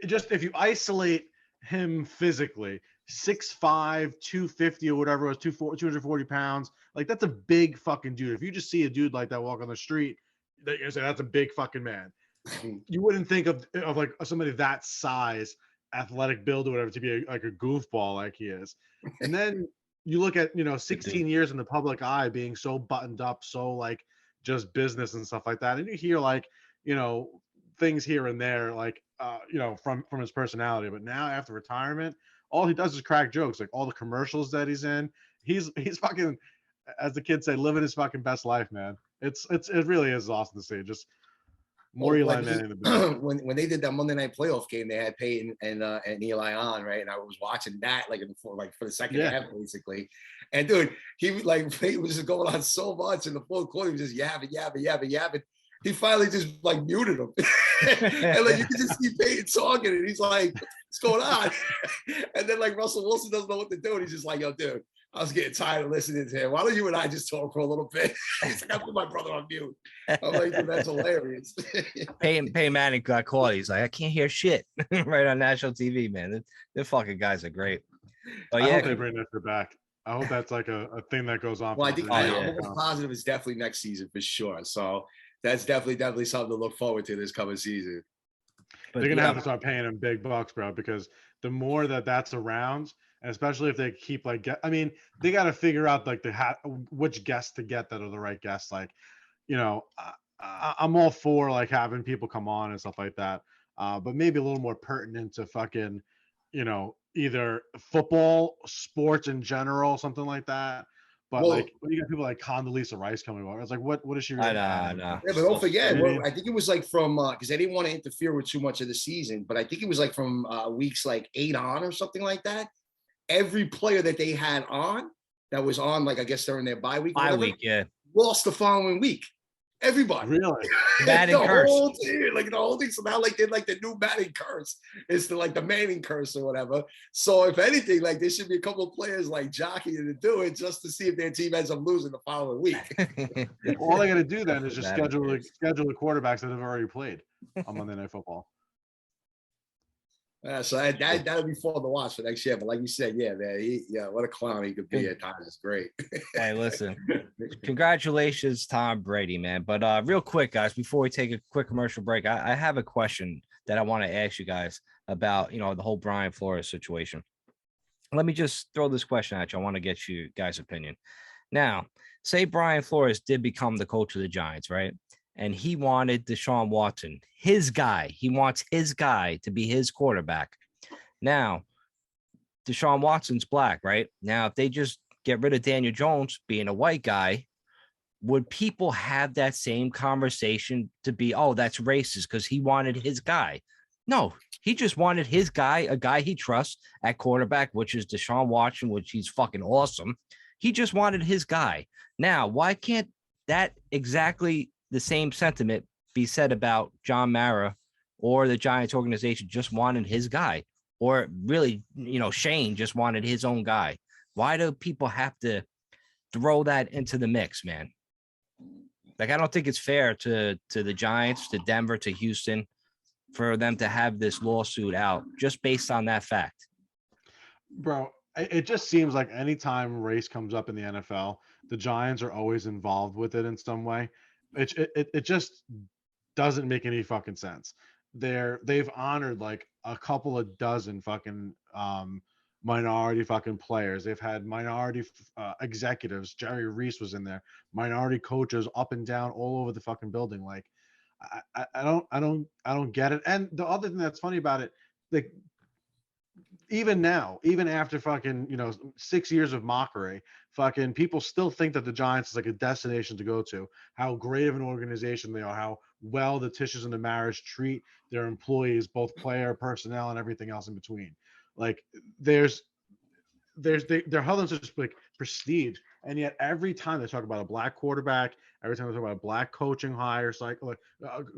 just if you isolate him physically, 6'5", 250 or whatever it was, 240 pounds. Like that's a big fucking dude. If you just see a dude like that walk on the street, you say that's a big fucking man. You wouldn't think of like somebody that size, athletic build or whatever to be like a goofball like he is. And then you look at 16 years in the public eye being so buttoned up, so like just business and stuff like that, and you hear like things here and there like from his personality. But now after retirement, all he does is crack jokes. Like all the commercials that he's in, he's fucking, as the kids say, living his fucking best life, man. It really is awesome to see. Just more Eli Manning the best. When they did that Monday Night Playoff game, they had Peyton and Eli on, right? And I was watching that for the second half, basically. And dude, Peyton was just going on so much in the fourth quarter. He was just yapping. He finally just like muted him, and like you can just see Peyton talking, and he's like, "What's going on?" And then like Russell Wilson doesn't know what to do, and he's just like, "Yo, dude, I was getting tired of listening to him. Why don't you and I just talk for a little bit?" He's like, "I put my brother on mute." I'm like, dude, that's hilarious. Peyton Manning got caught. He's like, I can't hear shit right on national TV, man. The fucking guys are great. But I hope they bring that back. I hope that's like a thing that goes on. Well, I think I'm positive it's definitely next season for sure. So that's definitely something to look forward to this coming season. But they're gonna have to start paying him big bucks, bro, because the more that's around, and especially if they keep they got to figure out like which guests to get that are the right guests. Like, I'm all for like having people come on and stuff like that, but maybe a little more pertinent to fucking, either football, sports in general, something like that. But when you got people like Condoleezza Rice coming over, it's like, what is she? I know. Yeah, but don't forget, I think it was like from because they didn't want to interfere with too much of the season, but I think it was like from weeks like 8 on or something like that. Every player that they had on that was on, like I guess during their bye week, yeah, lost the following week. Everybody. Really? Madden the curse. whole team, like the whole thing. So now, like, they're like the new Madden curse. It's the Manning curse or whatever. So if anything, like, there should be a couple of players like jockeying to do it just to see if their team ends up losing the following week. All they got to do then is just Madden schedule curse. the quarterbacks that have already played on Monday Night Football. So that would be fun to watch for next year. But like you said, yeah, man, what a clown he could be at times. It's great. Hey, listen, congratulations, Tom Brady, man. But real quick, guys, before we take a quick commercial break, I have a question that I want to ask you guys about, the whole Brian Flores situation. Let me just throw this question at you. I want to get you guys' opinion. Now, say Brian Flores did become the coach of the Giants, right? And he wanted Deshaun Watson, his guy. He wants his guy to be his quarterback. Now, Deshaun Watson's black, right? Now, if they just get rid of Daniel Jones being a white guy, would people have that same conversation to be, oh, that's racist because he wanted his guy? No, he just wanted his guy, a guy he trusts at quarterback, which is Deshaun Watson, which he's fucking awesome. He just wanted his guy. Now, why can't that exactly the same sentiment be said about John Mara or the Giants organization just wanted his guy? Or really, Shane just wanted his own guy. Why do people have to throw that into the mix, man? Like, I don't think it's fair to the Giants, to Denver, to Houston, for them to have this lawsuit out just based on that fact. Bro, it just seems like anytime race comes up in the NFL, the Giants are always involved with it in some way. It just doesn't make any fucking sense. They've honored like a couple of dozen fucking minority fucking players. They've had minority executives. Jerry Reese was in there. Minority coaches up and down all over the fucking building. Like, I don't get it. And the other thing that's funny about it, like, even now, even after fucking 6 years of mockery, fucking people still think that the Giants is like a destination to go to. How great of an organization they are. How well the Tisches and the Maras treat their employees, both player, personnel, and everything else in between. Like, they're held in such like prestige, and yet every time they talk about a black quarterback, every time they talk about a black coaching hire cycle,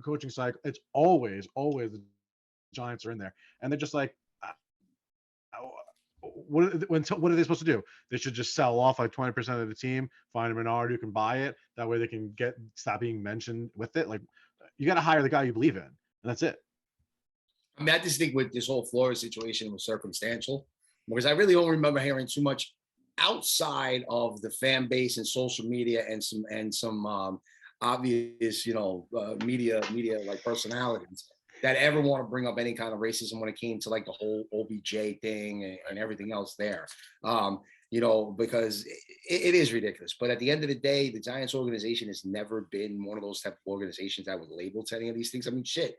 coaching cycle, it's always the Giants are in there, and they're just like, what are they supposed to do? They should just sell off like 20% of the team, find a minority who can buy it. That way they can stop being mentioned with it. Like, you got to hire the guy you believe in, and that's it. I mean, I just think with this whole Flores situation was circumstantial, because I really don't remember hearing too much outside of the fan base and social media and some obvious, media like personalities that ever want to bring up any kind of racism when it came to like the whole OBJ thing and everything else there. Because it is ridiculous. But at the end of the day, the Giants organization has never been one of those type of organizations that would label to any of these things. I mean, shit.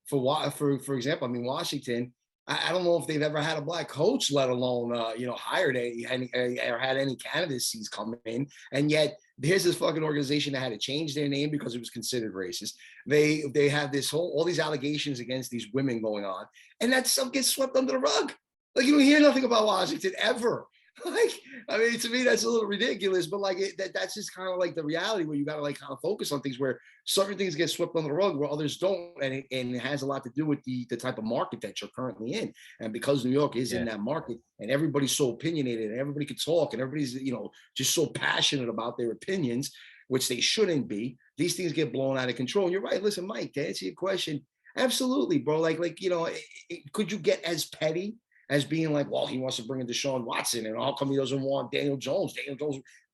For example, I mean, Washington, I don't know if they've ever had a black coach, let alone, hired or had any candidacies come in. And yet there's this fucking organization that had to change their name because it was considered racist. They have all these allegations against these women going on, and that stuff gets swept under the rug. Like, you don't hear nothing about Washington ever. Like, I mean, to me, that's a little ridiculous, but like that's just kind of like the reality where you got to like kind of focus on things where certain things get swept under the rug where others don't. And it has a lot to do with the type of market that you're currently in. And because New York is in that market and everybody's so opinionated and everybody can talk and everybody's, just so passionate about their opinions, which they shouldn't be, these things get blown out of control. And you're right. Listen, Mike, to answer your question, absolutely, bro. Could you get as petty as being like, well, he wants to bring in Deshaun Watson, and how come he doesn't want Daniel Jones?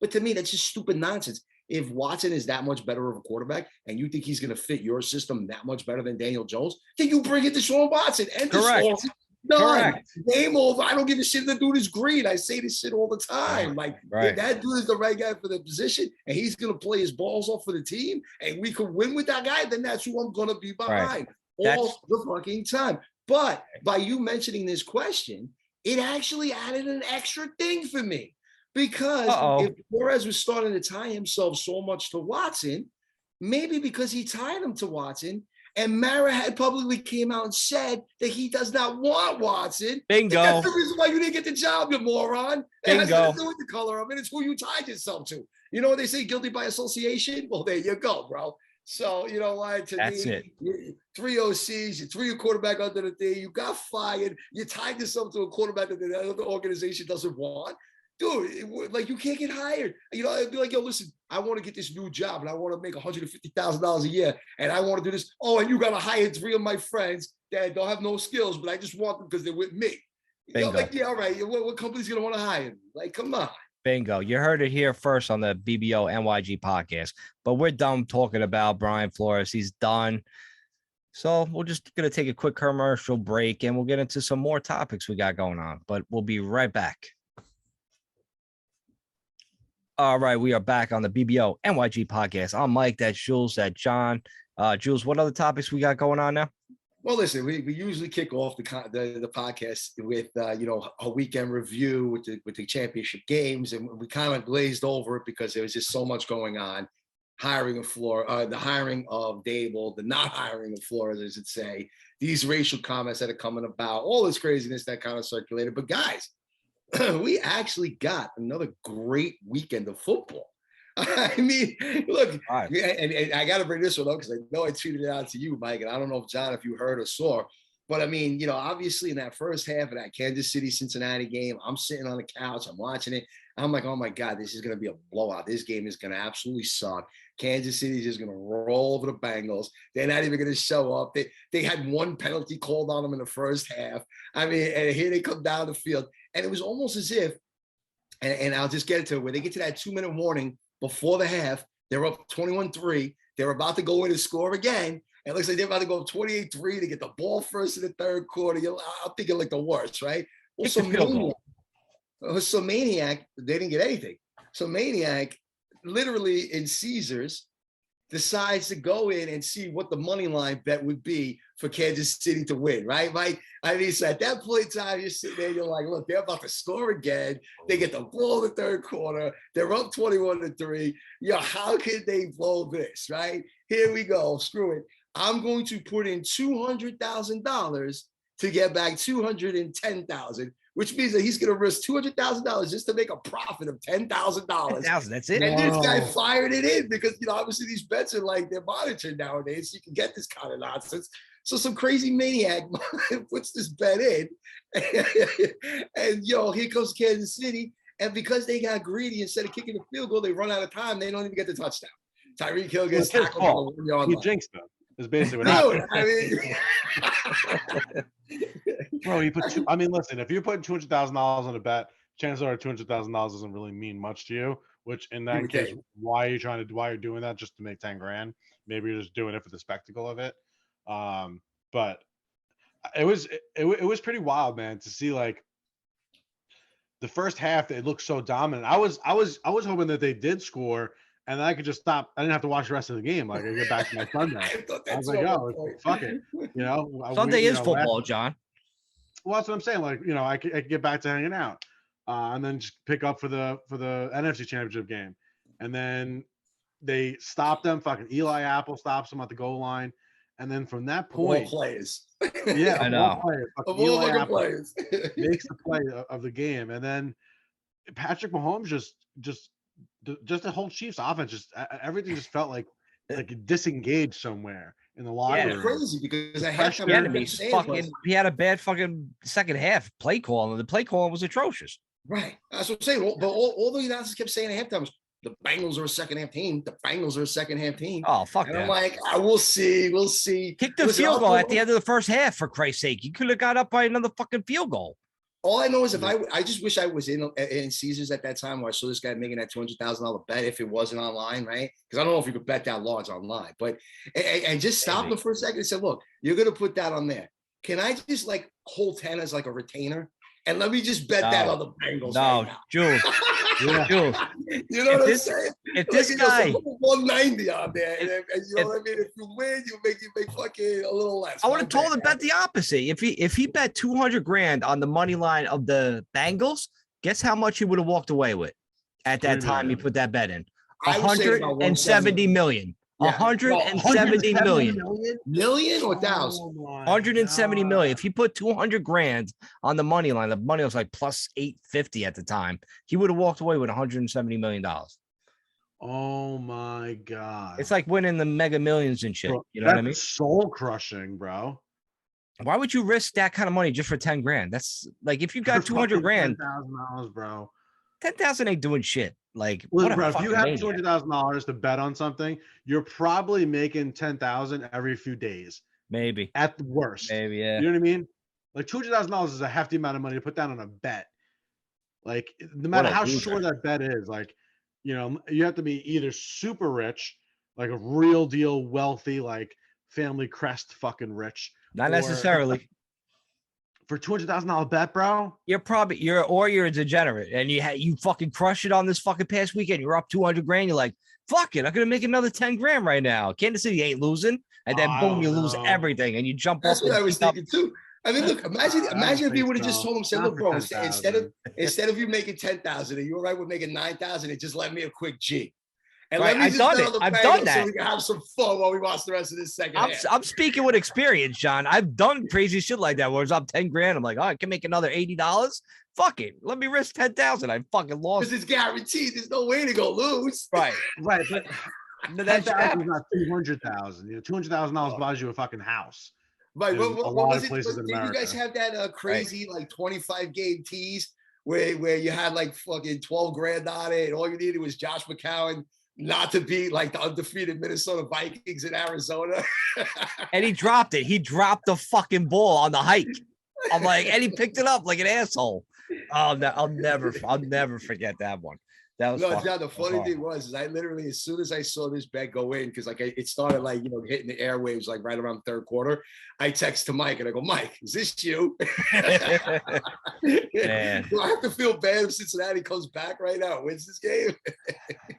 But to me, that's just stupid nonsense. If Watson is that much better of a quarterback, and you think he's going to fit your system that much better than Daniel Jones, then you bring in Deshaun Watson. And Correct. Done. Game over. I don't give a shit. The dude is green. I say this shit all the time. If that dude is the right guy for the position, and he's going to play his balls off for the team, and we can win with that guy, then that's who I'm going to be behind all the fucking time. But by you mentioning this question, it actually added an extra thing for me. Because if Flores was starting to tie himself so much to Watson, maybe because he tied him to Watson, and Mara had publicly came out and said that he does not want Watson. Bingo. That's the reason why you didn't get the job, you moron. It has Bingo. nothing to do with the color of it. It's who you tied yourself to. You know what they say, guilty by association? Well, there you go, bro. So you know what? To That's me, it. 3 OCs, you threw your quarterback under the thing, you got fired, you tied yourself to a quarterback that the other organization doesn't want. Dude, like you can't get hired. You know, I'd be like, yo, listen, I want to get this new job and I want to make $150,000 a year and I want to do this. Oh, and you got to hire 3 of my friends that don't have no skills, but I just want them because they're with me. You know, like, yeah, all right. What company's going to want to hire me? Like, come on. Bingo. You heard it here first on the BBO NYG podcast, but we're done talking about Brian Flores. He's done. So we're just going to take a quick commercial break and we'll get into some more topics we got going on, but we'll be right back. All right, we are back on the BBO NYG podcast. I'm Mike, that's Jules, that's John. Jules, what other topics we got going on now? Well, listen, we usually kick off the podcast with a weekend review with the championship games, and we kind of glazed over it because there was just so much going on. The hiring of Dable, the not hiring of Flores, as it say, these racial comments that are coming about, all this craziness that kind of circulated. But guys, we actually got another great weekend of football. I mean, look, and I got to bring this one up because I know I tweeted it out to you, Mike, and I don't know if John, if you heard or saw, but I mean, obviously in that first half of that Kansas City-Cincinnati game, I'm sitting on the couch, I'm watching it. I'm like, oh my God, this is going to be a blowout. This game is going to absolutely suck. Kansas City is just going to roll over the Bengals. They're not even going to show up. They had one penalty called on them in the first half. I mean, and here they come down the field. And it was almost as if, and I'll just get into it, where they get to that 2-minute warning before the half, they're up 21-3. They're about to go in and score again. And it looks like they're about to go up 28-3 to get the ball first in the third quarter. I'm thinking like the worst, right? Well, so Maniac, they didn't get anything. So Maniac, literally in Caesars, decides to go in and see what the money line bet would be for Kansas City to win, right, Mike? I mean, so at that point in time, you're sitting there, you're like, look, they're about to score again. They get the ball in the third quarter. They're up 21-3. How could they blow this, right? Here we go. Screw it. I'm going to put in $200,000 to get back $210,000, which means that he's going to risk $200,000 just to make a profit of $10,000. That's it. And this guy fired it in because, obviously these bets are like they're monitored nowadays. So you can get this kind of nonsense. So some crazy maniac puts this bet in and, here comes Kansas City. And because they got greedy, instead of kicking the field goal, they run out of time. They don't even get the touchdown. Tyreek Hill gets tackled on the 1-yard line. He jinxed them. Is basically what happened. I mean, bro, listen, if you're putting $200,000 on a bet, chances are $200,000 doesn't really mean much to you. Which in that case, why are you doing that just to make 10 grand? Maybe you're just doing it for the spectacle of it. But it was pretty wild, man, to see like the first half. It looked so dominant. I was hoping that they did score. And then I could just stop. I didn't have to watch the rest of the game. Like I get back to my Sunday. I was like, oh, fuck it. Sunday is football, John. Well, that's what I'm saying. Like, I could get back to hanging out, and then just pick up for the NFC Championship game. And then they stopped them. Fucking Eli Apple stops them at the goal line. And then from that point, all players. Yeah, I know. Eli Apple players makes the play of the game, and then Patrick Mahomes just the whole Chiefs offense, just everything just felt like disengaged somewhere in the locker room. Crazy because he had a bad fucking second half play call, and the play call was atrocious. Right, that's what I'm saying. But all the announcers kept saying at halftime was the Bengals are a second half team. The Bengals are a second half team. Oh, fuck and that. I'm like, we'll see. Kick the field goal at the end of the first half, for Christ's sake. You could have got up by another fucking field goal. All I know is if I just wish I was in Caesars at that time where I saw this guy making that $200,000 bet if it wasn't online, right? Because I don't know if you could bet that large online, but and just stop him for a second and say, look, you're going to put that on there. Can I just hold 10 as a retainer? And let me just bet that on the Bengals. No, right Jules. Jules. You know what I'm saying? If this guy 190 on there, and you know what I mean? If you win, you make fucking a little less. I would have told him bet the opposite. If he bet 200 grand on the money line of the Bengals, guess how much he would have walked away with at that time he put that bet in? 170 million. 170 million. Million or thousand? 170 million. If he put 200 grand on the money line, the money was like plus 850 at the time. He would have walked away with 170 million dollars. Oh my god. It's like winning the Mega Millions and shit. Bro, You know what I mean? that's soul crushing, bro. Why would you risk that kind of money just for 10 grand? That's like if you got 200 grand, $10,000, bro. 10,000 ain't doing shit. Like, Listen, what a bro, if you fucking have maniac. $200,000 to bet on something, you're probably making 10,000 every few days Maybe. at the worst. Maybe, yeah. You know what I mean? Like $200,000 is a hefty amount of money to put down on a bet. Like, no matter how sure that bet is, like, you know, you have to be either super rich, like a real deal wealthy, like family crest fucking rich. Not necessarily. For $200,000 bet, bro. You're a degenerate, and you fucking crush it on this fucking past weekend. You're up 200 grand. You're like, fuck it, I'm gonna make another 10 grand right now. Kansas City ain't losing, and then boom, you lose everything, and you jump That's up. what I was thinking too. I mean, look, imagine if you would have just told him, say, Not look, for bro, 10,000. instead of you making 10,000 and you're all right with making 9,000, and just let me a quick G. And Right, let me I've just done bet it. on the I've Bengals done that. so we can have some fun while we watch the rest of this second half. I'm speaking with experience, John. I've done crazy shit like that where it's up 10 grand. I'm like, oh, I can make another $80. Fuck it. Let me risk 10,000. I fucking lost. Because it's guaranteed. There's no way to go lose. Right. Right, but That's 10,000 is not 200,000. You know, $200,000 buys you a fucking house. Right. In What a lot was of it? places in Did you guys America. have that crazy like 25 game tease where you had like fucking 12 grand on it and all you needed was Josh McCown not to beat like the undefeated Minnesota Vikings in Arizona? And he dropped it. He dropped the fucking ball on the hike. I'm like, and he picked it up like an asshole. Oh, I'll never forget that one. That was No, fucking, John, the funny thing was I literally, as soon as I saw this bet go in, because like it started like, you know, hitting the airwaves like right around third quarter, I text to Mike and I go, Mike, is this you? Man. Do I have to feel bad if Cincinnati comes back right now and wins this game?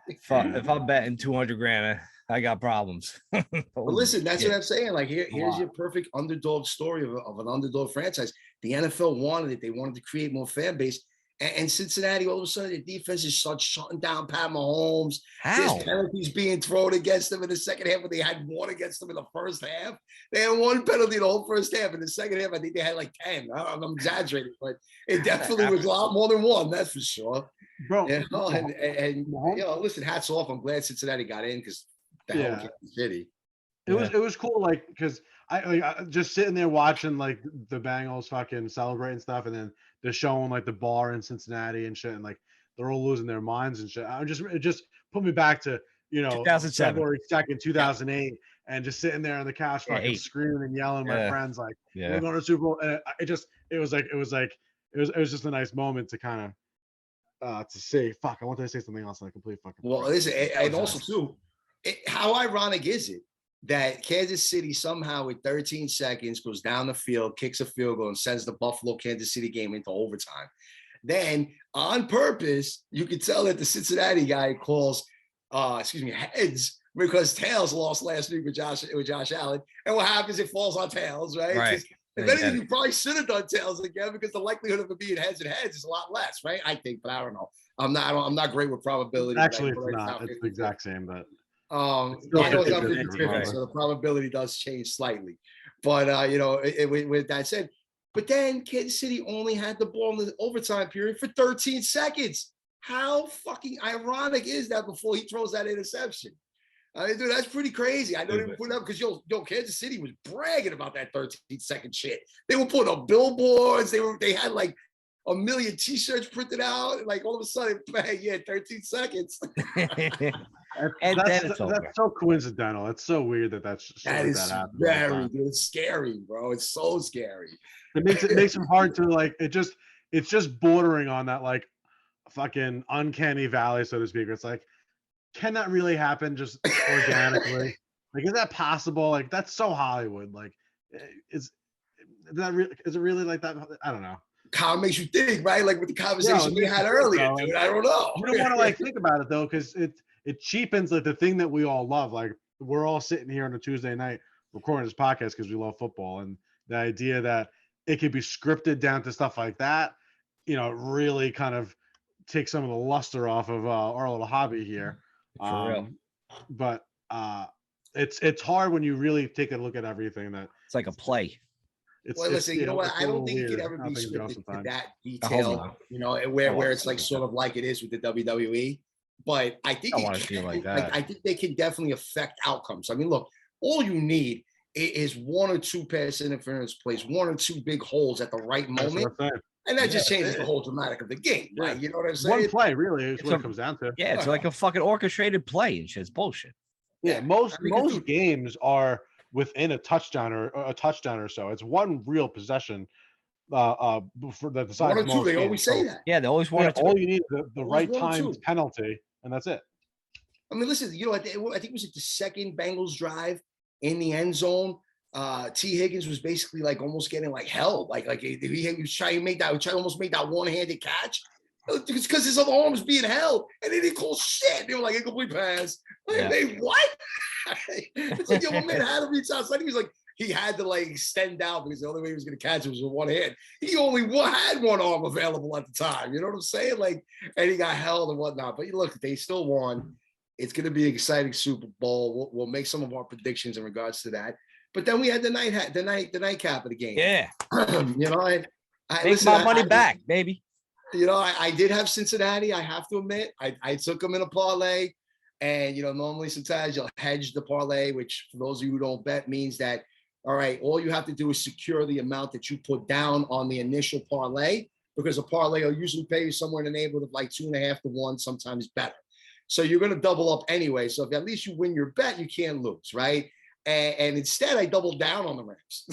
if I'm betting 200 grand, I got problems. But listen, that's what I'm saying. Like here's your perfect underdog story of an underdog franchise. The NFL wanted it. They wanted to create more fan base. And Cincinnati, all of a sudden, the defense is shutting down Pat Mahomes. How? There's penalties being thrown against them in the second half, but they had one against them in the first half. They had one penalty the whole first half. In the second half, I think they had like 10. I'm exaggerating, but it definitely was a lot more than one. That's for sure. Bro, You know, and you know, listen, hats off. I'm glad Cincinnati got in because the hell Kansas City. It was cool, like because I just sitting there watching like the Bengals fucking celebrate and stuff, and then they're showing like the bar in Cincinnati and shit, and like they're all losing their minds and shit. It just put me back to 2007. February 2nd, 2008, and just sitting there on the couch fucking screaming and yelling at my friends like we're going to the Super Bowl. And it was just a nice moment to kind of to say fuck. I wanted to say something else and I completely fucking. Well, listen, and also too, how ironic is it that Kansas City somehow with 13 seconds goes down the field, kicks a field goal, and sends the Buffalo Kansas City game into overtime. Then on purpose, you can tell that the Cincinnati guy calls, heads because tails lost last week with Josh Allen. And what happens? It falls on tails, right? Right. If anything, you probably should have done tails again because the likelihood of it being heads and heads is a lot less, right? I think, but I don't know. I'm not great with probability. Actually, it's not. It's the exact same, but. I know it's not 50-50, so the probability does change slightly. But with that said, but then Kansas City only had the ball in the overtime period for 13 seconds. How fucking ironic is that before he throws that interception? I mean, dude, that's pretty crazy. I know they put it up because Kansas City was bragging about that 13-second shit. They were putting up billboards. They had like 1 million T-shirts printed out. And like all of a sudden, bang, 13 seconds. That's so coincidental. It's so weird that very dude. It's scary, bro. It's so scary. It makes it hard to like. It's just bordering on that like fucking uncanny valley, so to speak. It's like, can that really happen just organically? Like, is that possible? Like, that's so Hollywood. Like, is it really like that? I don't know. Kind of makes you think, right? Like with the conversation we had earlier, dude. I don't know. You don't want to like think about it though, because it cheapens like the thing that we all love. Like we're all sitting here on a Tuesday night recording this podcast because we love football, and the idea that it could be scripted down to stuff like that, really kind of takes some of the luster off of our little hobby here. For real. But it's hard when you really take a look at everything. That it's like a play. Listen, you know what? I don't think it could ever be scripted to that detail, where it's like sort of like it is with the WWE. but I think I wanna see it like that. I think they can definitely affect outcomes. I mean, look, all you need is one or two pass interference plays, one or two big holes at the right That's moment, what I'm saying. and that just Yeah, changes the whole dramatic of the game, right? Yeah. You know what I'm One saying? play, really, is It's what a- it comes down to. Yeah, it's like a fucking orchestrated play and shit. It's bullshit. Yeah, Yeah, most I mean, 'cause, most dude, games are within a touchdown or so. It's one real possession for that one decides or two, most they games. always say So that. Yeah, they always yeah, wanted to. all you need is the Always right one or timed two. penalty, and that's it. I mean, listen, I think it was like the second Bengals drive in the end zone. T. Higgins was basically like almost getting like held, like he was trying to make that, almost make that one-handed catch. It's because his other arm was being held, and they didn't call shit. They were like incomplete pass. Like, Yeah. they what? It's like your man had to reach outside. He was like he had to like extend out because the only way he was going to catch it was with one hand. He only had one arm available at the time. You know what I'm saying? Like, and he got held and whatnot. But look, they still won. It's going to be an exciting Super Bowl. We'll make some of our predictions in regards to that. But then we had the nightcap of the game. Yeah. You know, I Make listen, my money back, baby. You know, I did have Cincinnati. I have to admit, I took them in a parlay, and you know, normally sometimes you'll hedge the parlay, which for those of you who don't bet means that all right, all you have to do is secure the amount that you put down on the initial parlay, because a parlay will usually pay you somewhere in the neighborhood of like 2.5 to 1, sometimes better. So you're going to double up anyway. So if at least you win your bet, you can't lose, right? And instead, I doubled down on the Rams.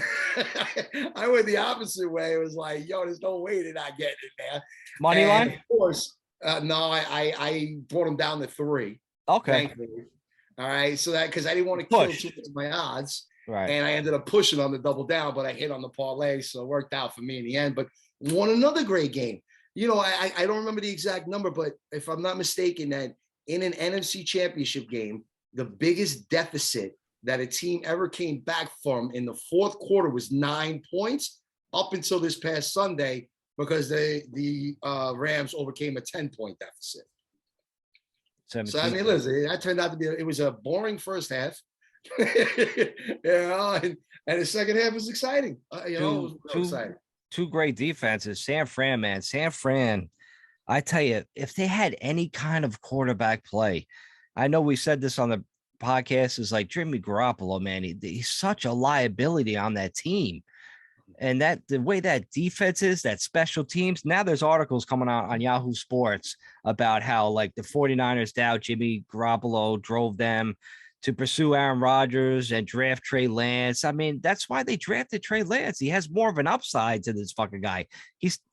I went the opposite way. It was like, yo, there's no way they're not getting it there. Money And line? of course, no, I brought them down to 3. Okay. Thankfully. All right. So that because I didn't want to kill too much of my odds. Right. And I ended up pushing on the double down, but I hit on the parlay. So it worked out for me in the end. But won another great game. You know, I don't remember the exact number, but if I'm not mistaken, that in an NFC championship game, the biggest deficit that a team ever came back from in the fourth quarter was 9 points up until this past Sunday, because the Rams overcame a 10-point deficit. 17. So I mean, listen, that turned out to be it was a boring first half, you know, and the second half was exciting. You know, it was real exciting. Two great defenses. San Fran, man, San Fran. I tell you, if they had any kind of quarterback play, I know we said this on the podcast, is like Jimmy Garoppolo, man. He's such a liability on that team. And that the way that defense is, that special teams, now there's articles coming out on Yahoo Sports about how like the 49ers doubt Jimmy Garoppolo drove them to pursue Aaron Rodgers and draft Trey Lance. I mean, that's why they drafted Trey Lance. He has more of an upside to this fucking guy.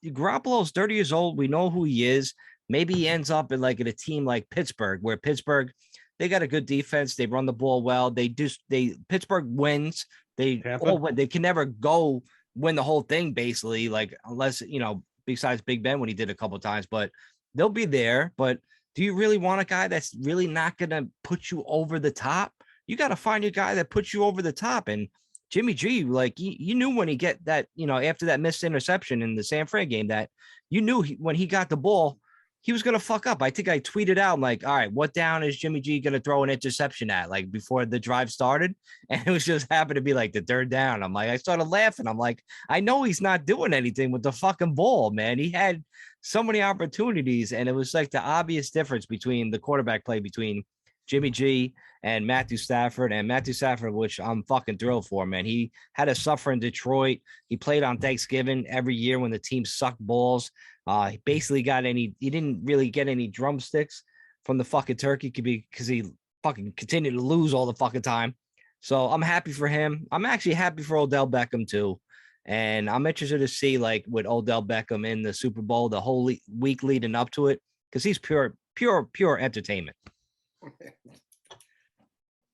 Garoppolo's 30 years old. We know who he is. Maybe he ends up in a team like Pittsburgh, where Pittsburgh, they got a good defense. They run the ball well. Pittsburgh wins. They all win. They can never go win the whole thing, basically, like unless, you know, besides Big Ben when he did a couple of times, but they'll be there. But do you really want a guy that's really not going to put you over the top? You got to find a guy that puts you over the top. And Jimmy G, like you knew when he get that, you know, after that missed interception in the San Fran game, that you knew when he got the ball, he was going to fuck up. I think I tweeted out, like, all right, what down is Jimmy G going to throw an interception at, like before the drive started? And it was just happened to be like the third down. I'm like, I started laughing. I'm like, I know he's not doing anything with the fucking ball, man. He had so many opportunities, and it was like the obvious difference between the quarterback play between Jimmy G and Matthew Stafford, which I'm fucking thrilled for, man. He had to suffer in Detroit. He played on Thanksgiving every year when the team sucked balls. He basically he didn't really get any drumsticks from the fucking turkey because he fucking continued to lose all the fucking time. So I'm happy for him. I'm actually happy for Odell Beckham too. And I'm interested to see, like, with Odell Beckham in the Super Bowl, the whole week leading up to it, because he's pure entertainment.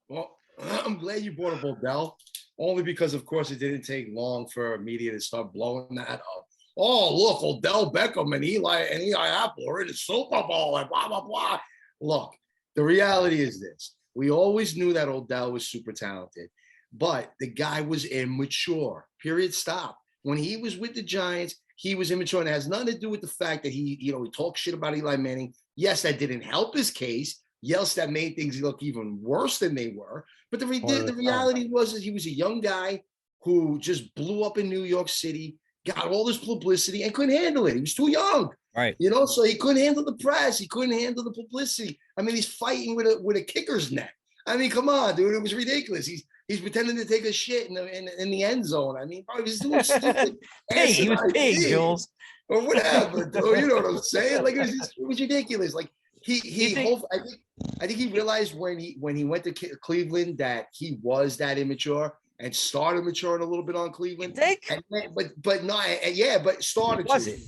Well, I'm glad you brought up Odell, only because, of course, it didn't take long for media to start blowing that up. Oh, look, Odell Beckham and Eli Apple are in the Super Bowl and blah, blah, blah. Look, the reality is this. We always knew that Odell was super talented, but the guy was immature, period, stop. When he was with the Giants, he was immature, and it has nothing to do with the fact that he talked shit about Eli Manning. Yes, that didn't help his case. Yes, that made things look even worse than they were. But the reality was that he was a young guy who just blew up in New York City, got all this publicity, and couldn't handle it. He was too young. Right. You know, so he couldn't handle the press. He couldn't handle the publicity. I mean, he's fighting with a kicker's neck. I mean, come on, dude. It was ridiculous. He's pretending to take a shit in the end zone. I mean, probably he's doing stupid. He was pig, Jules. Or whatever, dude. You know what I'm saying? Like it was ridiculous. Like I think he realized when he went to Cleveland that he was that immature and started maturing a little bit on Cleveland. But started. Was it?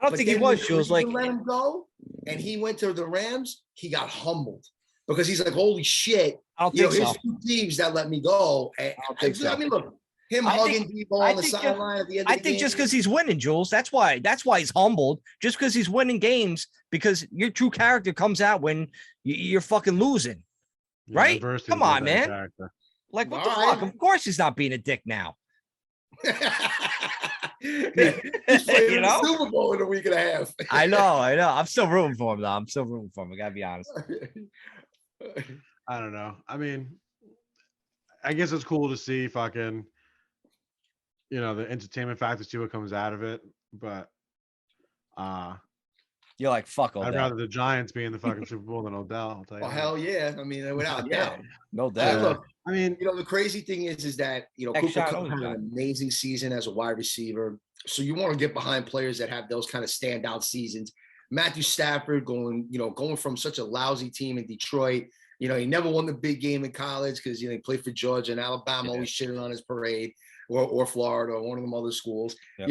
I don't think he was. Jules, like let him go, and he went to the Rams. He got humbled because he's like, holy shit. I don't think so. Here's two teams that let me go. And I mean, look, him hugging people on the sideline at the end of the game. I think just because he's winning, Jules, that's why he's humbled. Just because he's winning games, because your true character comes out when you're fucking losing. Right? Come on, man. Character. Like, what the fuck? Of course he's not being a dick now. He's playing the Super Bowl in a week and a half. I know. I'm still rooting for him, though. I gotta be honest. I don't know. I mean, I guess it's cool to see fucking, the entertainment factor, see what comes out of it. But you're like, fuck Odell. I'd rather the Giants be in the fucking Super Bowl than Odell. I'll tell you. Oh, hell yeah. I mean, without doubt. No doubt. Look, I mean, the crazy thing is that, Cooper Kupp had an amazing season as a wide receiver. So you want to get behind players that have those kind of standout seasons. Matthew Stafford going from such a lousy team in Detroit. He never won the big game in college because, he played for Georgia and Alabama, always shitting on his parade, or Florida or one of them other schools, and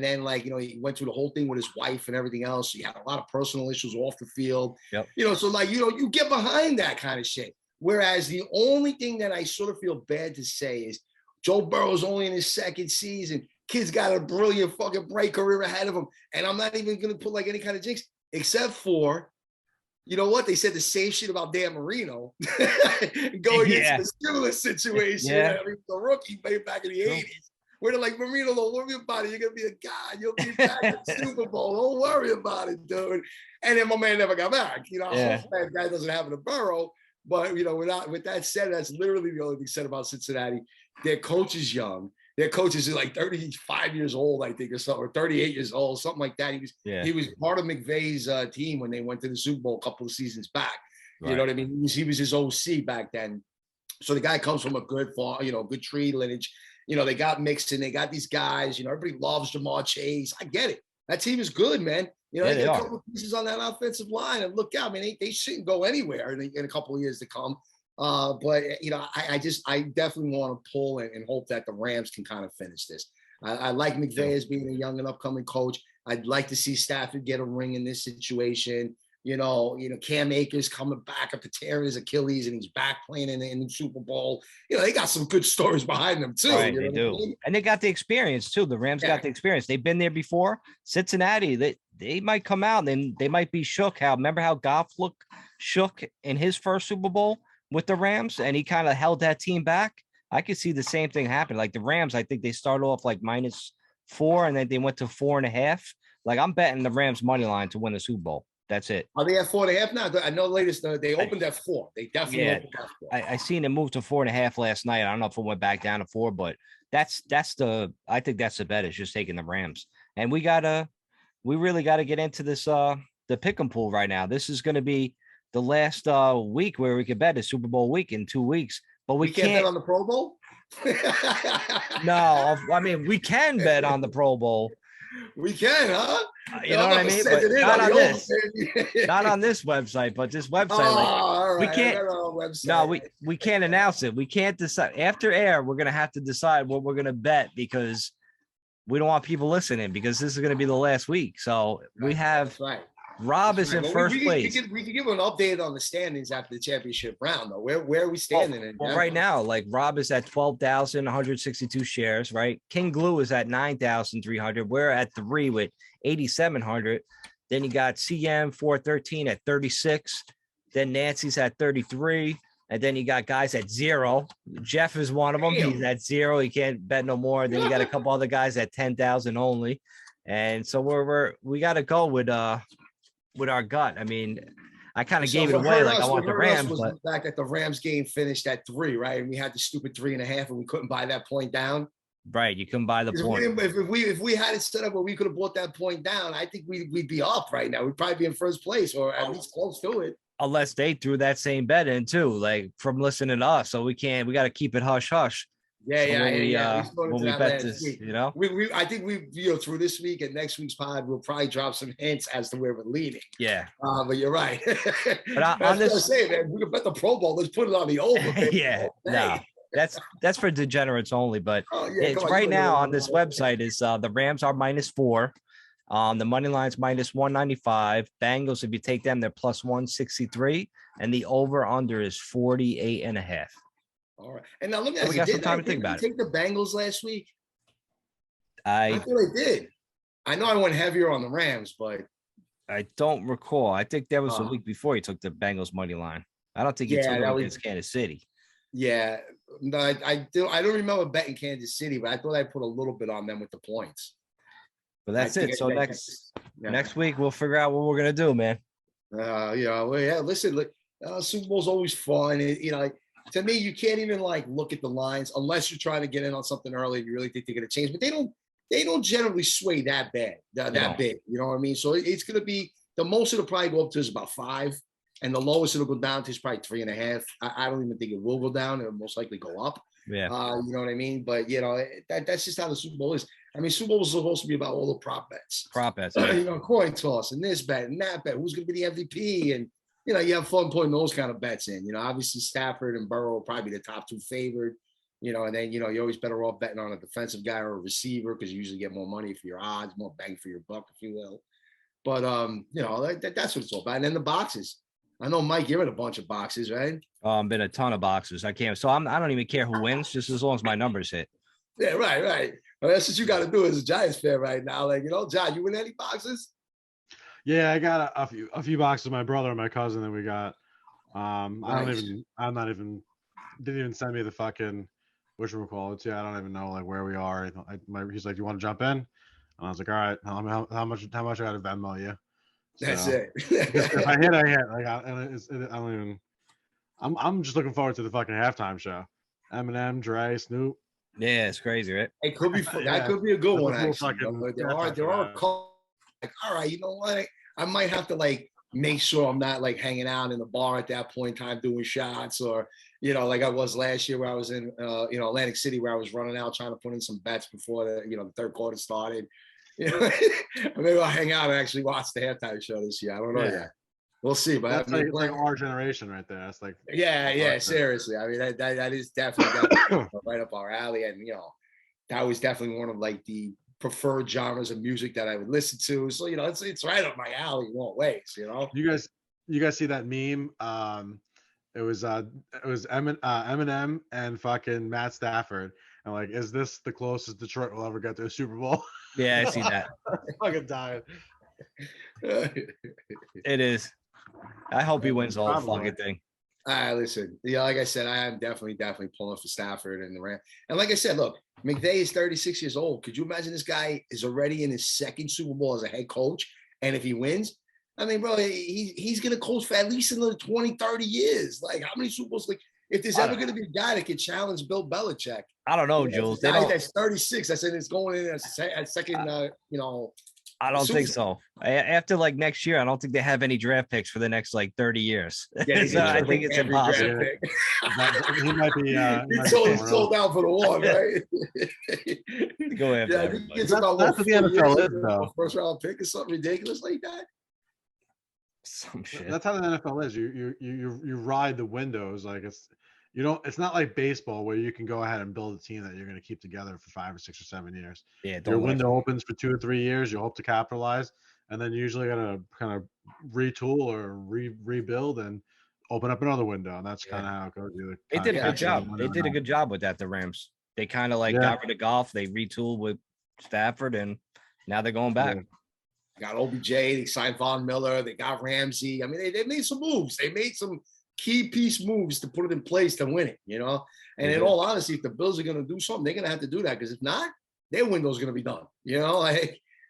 then he went through the whole thing with his wife and everything else. He had a lot of personal issues off the field, so you get behind that kind of shit. Whereas the only thing that I sort of feel bad to say is Joe Burrow's only in his second season. Kid's got a brilliant fucking bright career ahead of him. And I'm not even going to put any kind of jinx, except for, you know what? They said the same shit about Dan Marino going into the similar situation. The rookie made back in the 80s. Where they're like, Marino, don't worry about it. You're going to be a guy. You'll be back in the Super Bowl. Don't worry about it, dude. And then my man never got back. I hope that guy doesn't happen to Burrow. But, with that said, that's literally the only thing said about Cincinnati. Their coach is young. Their coaches are like 35 years old, I think, or something, or 38 years old, something like that. He was part of McVay's team when they went to the Super Bowl a couple of seasons back. Right. You know what I mean? He was his OC back then. So the guy comes from a good tree lineage. They got Mixon, they got these guys. Everybody loves Jamar Chase. I get it. That team is good, man. They got a couple of pieces on that offensive line, and look out, man, they shouldn't go anywhere in a couple of years to come. But I definitely want to pull and hope that the Rams can kind of finish this. I like McVay as being a young and upcoming coach. I'd like to see Stafford get a ring in this situation. Cam Akers coming back after tearing his Achilles, and he's back playing in the Super Bowl. They got some good stories behind them too. Right, they do, and they got the experience too. The Rams got the experience. They've been there before. Cincinnati, they might come out and they might be shook. Remember how Goff looked shook in his first Super Bowl with the Rams, and he kind of held that team back? I could see the same thing happen. Like the Rams, I think they started off like -4, and then they went to 4.5. Like I'm betting the Rams money line to win the Super Bowl. That's it. Are they at 4.5 now? I know latest they opened at 4. They definitely opened at 4. I seen it move to 4.5 last night. I don't know if it went back down to 4, but I think that's the bet. Is just taking the Rams. And we really gotta get into this the pick 'em pool right now. This is gonna be the last week where we could bet a Super Bowl week in 2 weeks, but we can't bet on the Pro Bowl. No, I mean we can bet on the Pro Bowl. We can, huh? You know what I mean? But not on this website, but this website. We can't. No, we can't announce it. We can't decide after air. We're gonna have to decide what we're gonna bet because we don't want people listening because this is gonna be the last week. So we have. Rob is in first place. We can give an update on the standings after the championship round, though. Where are we standing? Well, right now, like Rob is at 12,162 shares, right? King Glue is at 9,300. We're at 3 with 8,700. Then you got CM 413 at 36. Then Nancy's at 33. And then you got guys at 0. Jeff is one of them. Damn. He's at 0. He can't bet no more. Then you got a couple other guys at 10,000 only. And so we got to go with our gut. I mean, I kind of gave it away like I want the Rams. But the fact that the Rams game finished at 3, right? And we had the stupid 3.5 and we couldn't buy that point down. Right. You couldn't buy the point. If we had it set up where we could have brought that point down, I think we'd be up right now. We'd probably be in first place or at least close to it. Unless they threw that same bet in too, like from listening to us. So we got to keep it hush hush. Yeah. When we bet this, week. you know, I think through this week and next week's pod, we'll probably drop some hints as to where we're leaning. Yeah. But you're right. But on this, man, we can bet the Pro Bowl. Let's put it on the over. Baby. Yeah. No, that's for degenerates only. But it's on, right now on this website is the Rams are -4. The money line's -195. Bengals, if you take them, they're +163, and the over under is 48.5. All right. And now let me So ask we you, got some time to think about it. Take the Bengals last week? I thought I did. I know I went heavier on the Rams, but I don't recall. I think that was a week before you took the Bengals money line. I don't think you took them against Kansas City. Yeah. No, I don't remember betting Kansas City, but I thought I put a little bit on them with the points. But that's it. So next week we'll figure out what we're gonna do, man. Listen, Super Bowl's always fun. To me, you can't even look at the lines unless you're trying to get in on something early and you really think they're gonna change. But they don't generally sway that bad, that big. You know what I mean? So it's gonna be the most it'll probably go up to is about 5, and the lowest it'll go down to is probably 3.5. I don't even think it will go down. It'll most likely go up. Yeah. You know what I mean? But that's just how the Super Bowl is. I mean, Super Bowl is supposed to be about all the prop bets. Coin toss and this bet and that bet. Who's going to be the MVP? And, you have fun putting those kind of bets in. Obviously Stafford and Burrow will probably be the top 2 favored. And then, you're always better off betting on a defensive guy or a receiver because you usually get more money for your odds, more bang for your buck, if you will. But, that's what it's all about. And then the boxes. I know, Mike, you're in a bunch of boxes, right? Been a ton of boxes. I can't. So I don't even care who wins, just as long as my numbers hit. Yeah, right. Well, that's what you got to do as a Giants fan right now. John, you win any boxes? Yeah, I got a few boxes. My brother and my cousin that we got. Didn't even send me the fucking whatchamacallit. Yeah, I don't even know where we are. He's like, "Do you want to jump in?" And I was like, "All right. How much I got to Venmo you?" That's it. If I hit, I hit. I don't even. I'm just looking forward to the fucking halftime show. Eminem, Dre, Snoop. Yeah, it's crazy, right? It could be that could be a good one actually. There are calls all right, you know what? I might have to make sure I'm not hanging out in the bar at that point in time doing shots or like I was last year where I was in Atlantic City where I was running out trying to put in some bets before the third quarter started. Maybe I'll hang out and actually watch the halftime show this year. I don't know yet. We'll see, but that's like our generation right there. That's seriously. I mean, that is definitely right up our alley, and that was definitely one of the preferred genres of music that I would listen to. So it's right up my alley in all ways. You guys see that meme? It was Eminem and fucking Matt Stafford, and is this the closest Detroit will ever get to a Super Bowl? Yeah, I see that. I fucking died. It is. I hope he wins the whole fucking thing. Listen, like I said, I am definitely pulling for Stafford and the Rams. And like I said, look, McVay is 36 years old. Could you imagine this guy is already in his second Super Bowl as a head coach? And if he wins, I mean, bro, he's going to coach for at least another 20, 30 years. How many Super Bowls? If there's ever going to be a guy that can challenge Bill Belichick. I don't know, Jules. That's 36. I said it's going in as second, I don't think so. After next year, I don't think they have any draft picks for the next 30 years. Yeah, so I think it's impossible. He might be. He's sold out for the one, right? Go ahead. Yeah, that's what the NFL is, though. First round pick or something ridiculous like that. Some shit. That's how the NFL is. You ride the windows it's not like baseball where you can go ahead and build a team that you're going to keep together for 5 or 6 or 7 years. Yeah, your window opens for 2 or 3 years. You hope to capitalize, and then you're usually going to kind of retool or rebuild and open up another window. And that's kind of how it goes. They did a good job. They did a good job with that. The Rams. They kind of got rid of Goff. They retooled with Stafford, and now they're going back. Got OBJ. They signed Von Miller. They got Ramsey. I mean, they made some moves. They made some key piece moves to put it in place to win it, And in all honesty, if the Bills are going to do something, they're going to have to do that because if not, their window's going to be done.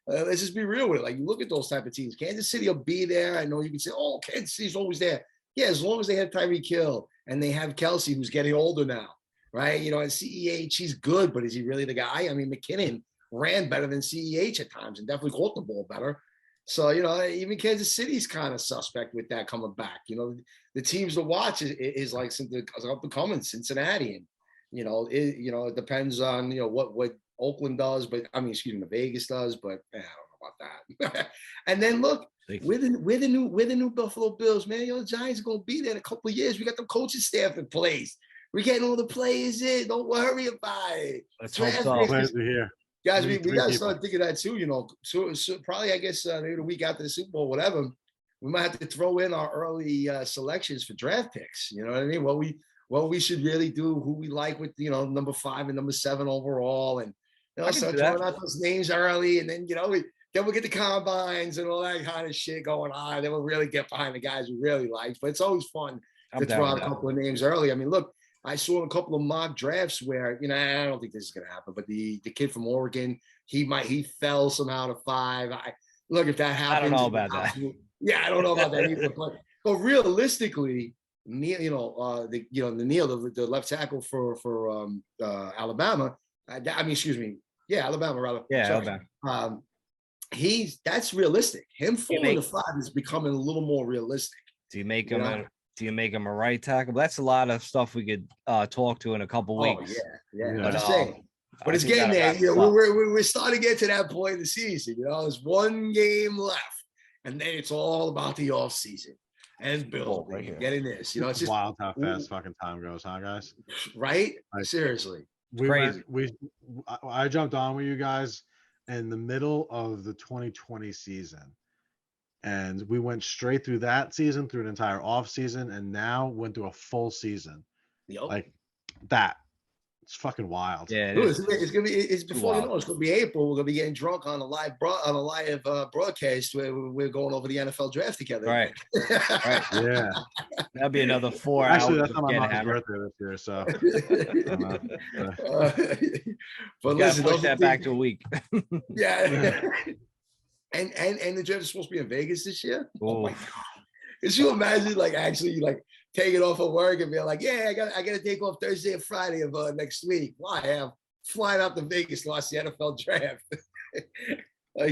Let's just be real with it. You look at those type of teams. Kansas City will be there. I know you can say, "Oh, Kansas City's always there." Yeah, as long as they have Tyreek Hill and they have Kelsey, who's getting older now. right? You know, and CEH, he's good, but is he really the guy? I mean, McKinnon ran better than CEH at times and definitely caught the ball better. So, you know, even Kansas City's kind of suspect with that coming back. You know, the teams to watch is like something up and coming, Cincinnati. And, it depends on, what Oakland does, but I mean, excuse me, Vegas does, but I don't know about that. And then look, with the new Buffalo Bills, man, the Giants are going to be there in a couple of years. We got the coaching staff in place. We're getting all the players in. Don't worry about it. Let's hope so. Players are here. Guys, we got to start thinking that too, So probably, I guess, maybe the week after the Super Bowl, whatever, we might have to throw in our early selections for draft picks. You know what I mean? What we should really do, who we like with, number 5 and number 7 overall. And, start throwing out those names early. And then, then we'll get the combines and all that kind of shit going on. Then we'll really get behind the guys we really like. But it's always fun to throw out a couple of names early. I mean, look, I saw a couple of mock drafts where, I don't think this is going to happen, but the kid from Oregon, he fell somehow to 5. Look, if that happens. I don't know about that. Yeah, I don't know about that either. But realistically, the left tackle for Alabama, Alabama rather. Yeah, sorry. Alabama. That's realistic. Him falling to 5 is becoming a little more realistic. Do you make him do you make him a right tackle? That's a lot of stuff we could talk to in a couple weeks. Yeah. I'm just saying. But it's getting there. We're starting to get to that point of the season. There's one game left, and then it's all about the off season and building, right, getting this. It's just wild how fast fucking time goes, huh, guys? Right? Seriously, I jumped on with you guys in the middle of the 2020 season. And we went straight through that season, through an entire off season, and now went through a full season. Yep. Like that. It's fucking wild. Yeah, it's gonna be. It's before it's gonna be April. We're gonna be getting drunk on a live broadcast where we're going over the NFL draft together. Right. Right. Yeah. That'd be another 4 hours. Actually, that's not my mom's birthday this year, so. But listen, push that back to a week. Yeah. And the draft is supposed to be in Vegas this year. Oh my God! Could you imagine, actually, taking off of work and being like, yeah, I got to take off Thursday and Friday of next week. Why? I'm flying out to Vegas to watch the NFL draft.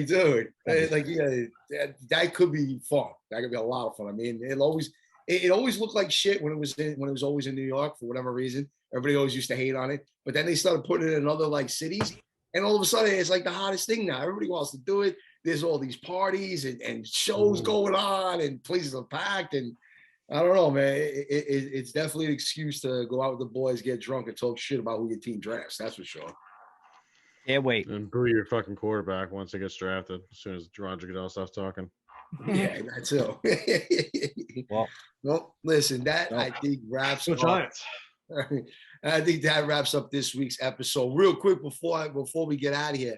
Dude, that could be fun. That could be a lot of fun. I mean, it always looked like shit when it was always in New York for whatever reason. Everybody always used to hate on it, but then they started putting it in other cities, and all of a sudden it's the hottest thing now. Everybody wants to do it. There's all these parties and shows going on, and places are packed, and I don't know, man. It's definitely an excuse to go out with the boys, get drunk, and talk shit about who your team drafts. That's for sure. Can't wait. And boo your fucking quarterback once he gets drafted. As soon as Roger Goodell stops talking. Yeah, that too. Well, listen, I think wraps up. Giants. I think that wraps up this week's episode. Real quick before we get out of here.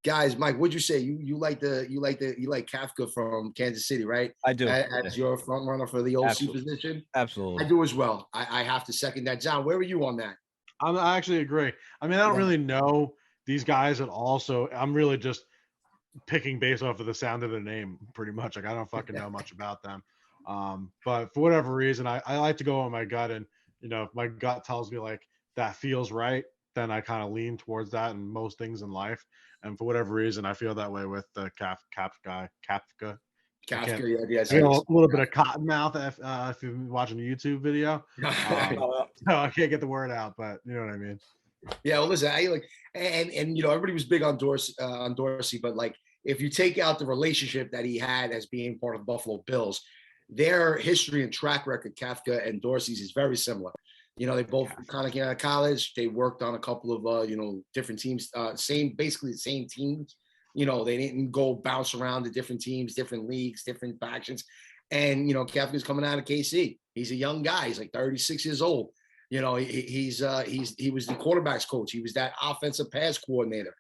Guys, Mike, what'd you say? You like Kafka from Kansas City, right? I do. As your front runner for the OC position? Absolutely. I do as well. I have to second that. John, where were you on that? I actually agree. I mean, I don't really know these guys at all, so I'm really just picking based off of the sound of their name, pretty much. I don't fucking know much about them. But for whatever reason, I like to go on my gut, and if my gut tells me that feels right, then I kind of lean towards that in most things in life. And for whatever reason, I feel that way with the Kafka. Kafka, yeah. I got a little bit of cotton mouth if you've been watching a YouTube video. So I can't get the word out, but you know what I mean. Yeah, well, listen, and everybody was big on Dorsey, but if you take out the relationship that he had as being part of the Buffalo Bills, their history and track record, Kafka and Dorsey's, is very similar. They both kind of came out of college. They worked on a couple of, different teams, basically the same teams. They didn't go bounce around to different teams, different leagues, different factions. And, Kafka's coming out of KC. He's a young guy. He's 36 years old. He was the quarterback's coach. He was that offensive pass coordinator.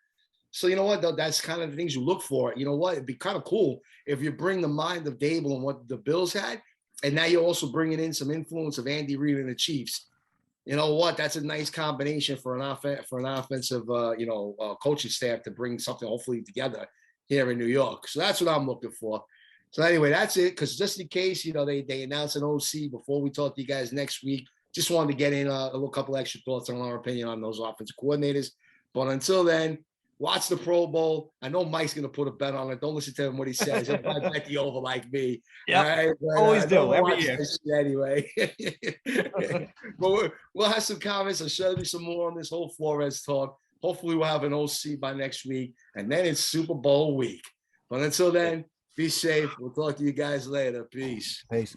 So you know what, though, that's kind of the things you look for. You know what, it'd be kind of cool if you bring the mind of Dable and what the Bills had, and now you're also bringing in some influence of Andy Reid and the Chiefs. You know what? That's a nice combination for an offensive, coaching staff to bring something hopefully together here in New York. So that's what I'm looking for. So anyway, that's it. Because just in case, they announce an OC before we talk to you guys next week, just wanted to get in a little couple extra thoughts on our opinion on those offensive coordinators. But until then, watch the Pro Bowl. I know Mike's going to put a bet on it. Don't listen to him what he says. He'll probably bet the over like me. Yep. All right? But, Always do, every watch year. this shit anyway. But we'll have some comments. I'll show you some more on this whole Flaw-res talk. Hopefully we'll have an OC by next week. And then it's Super Bowl week. But until then, be safe. We'll talk to you guys later. Peace. Peace.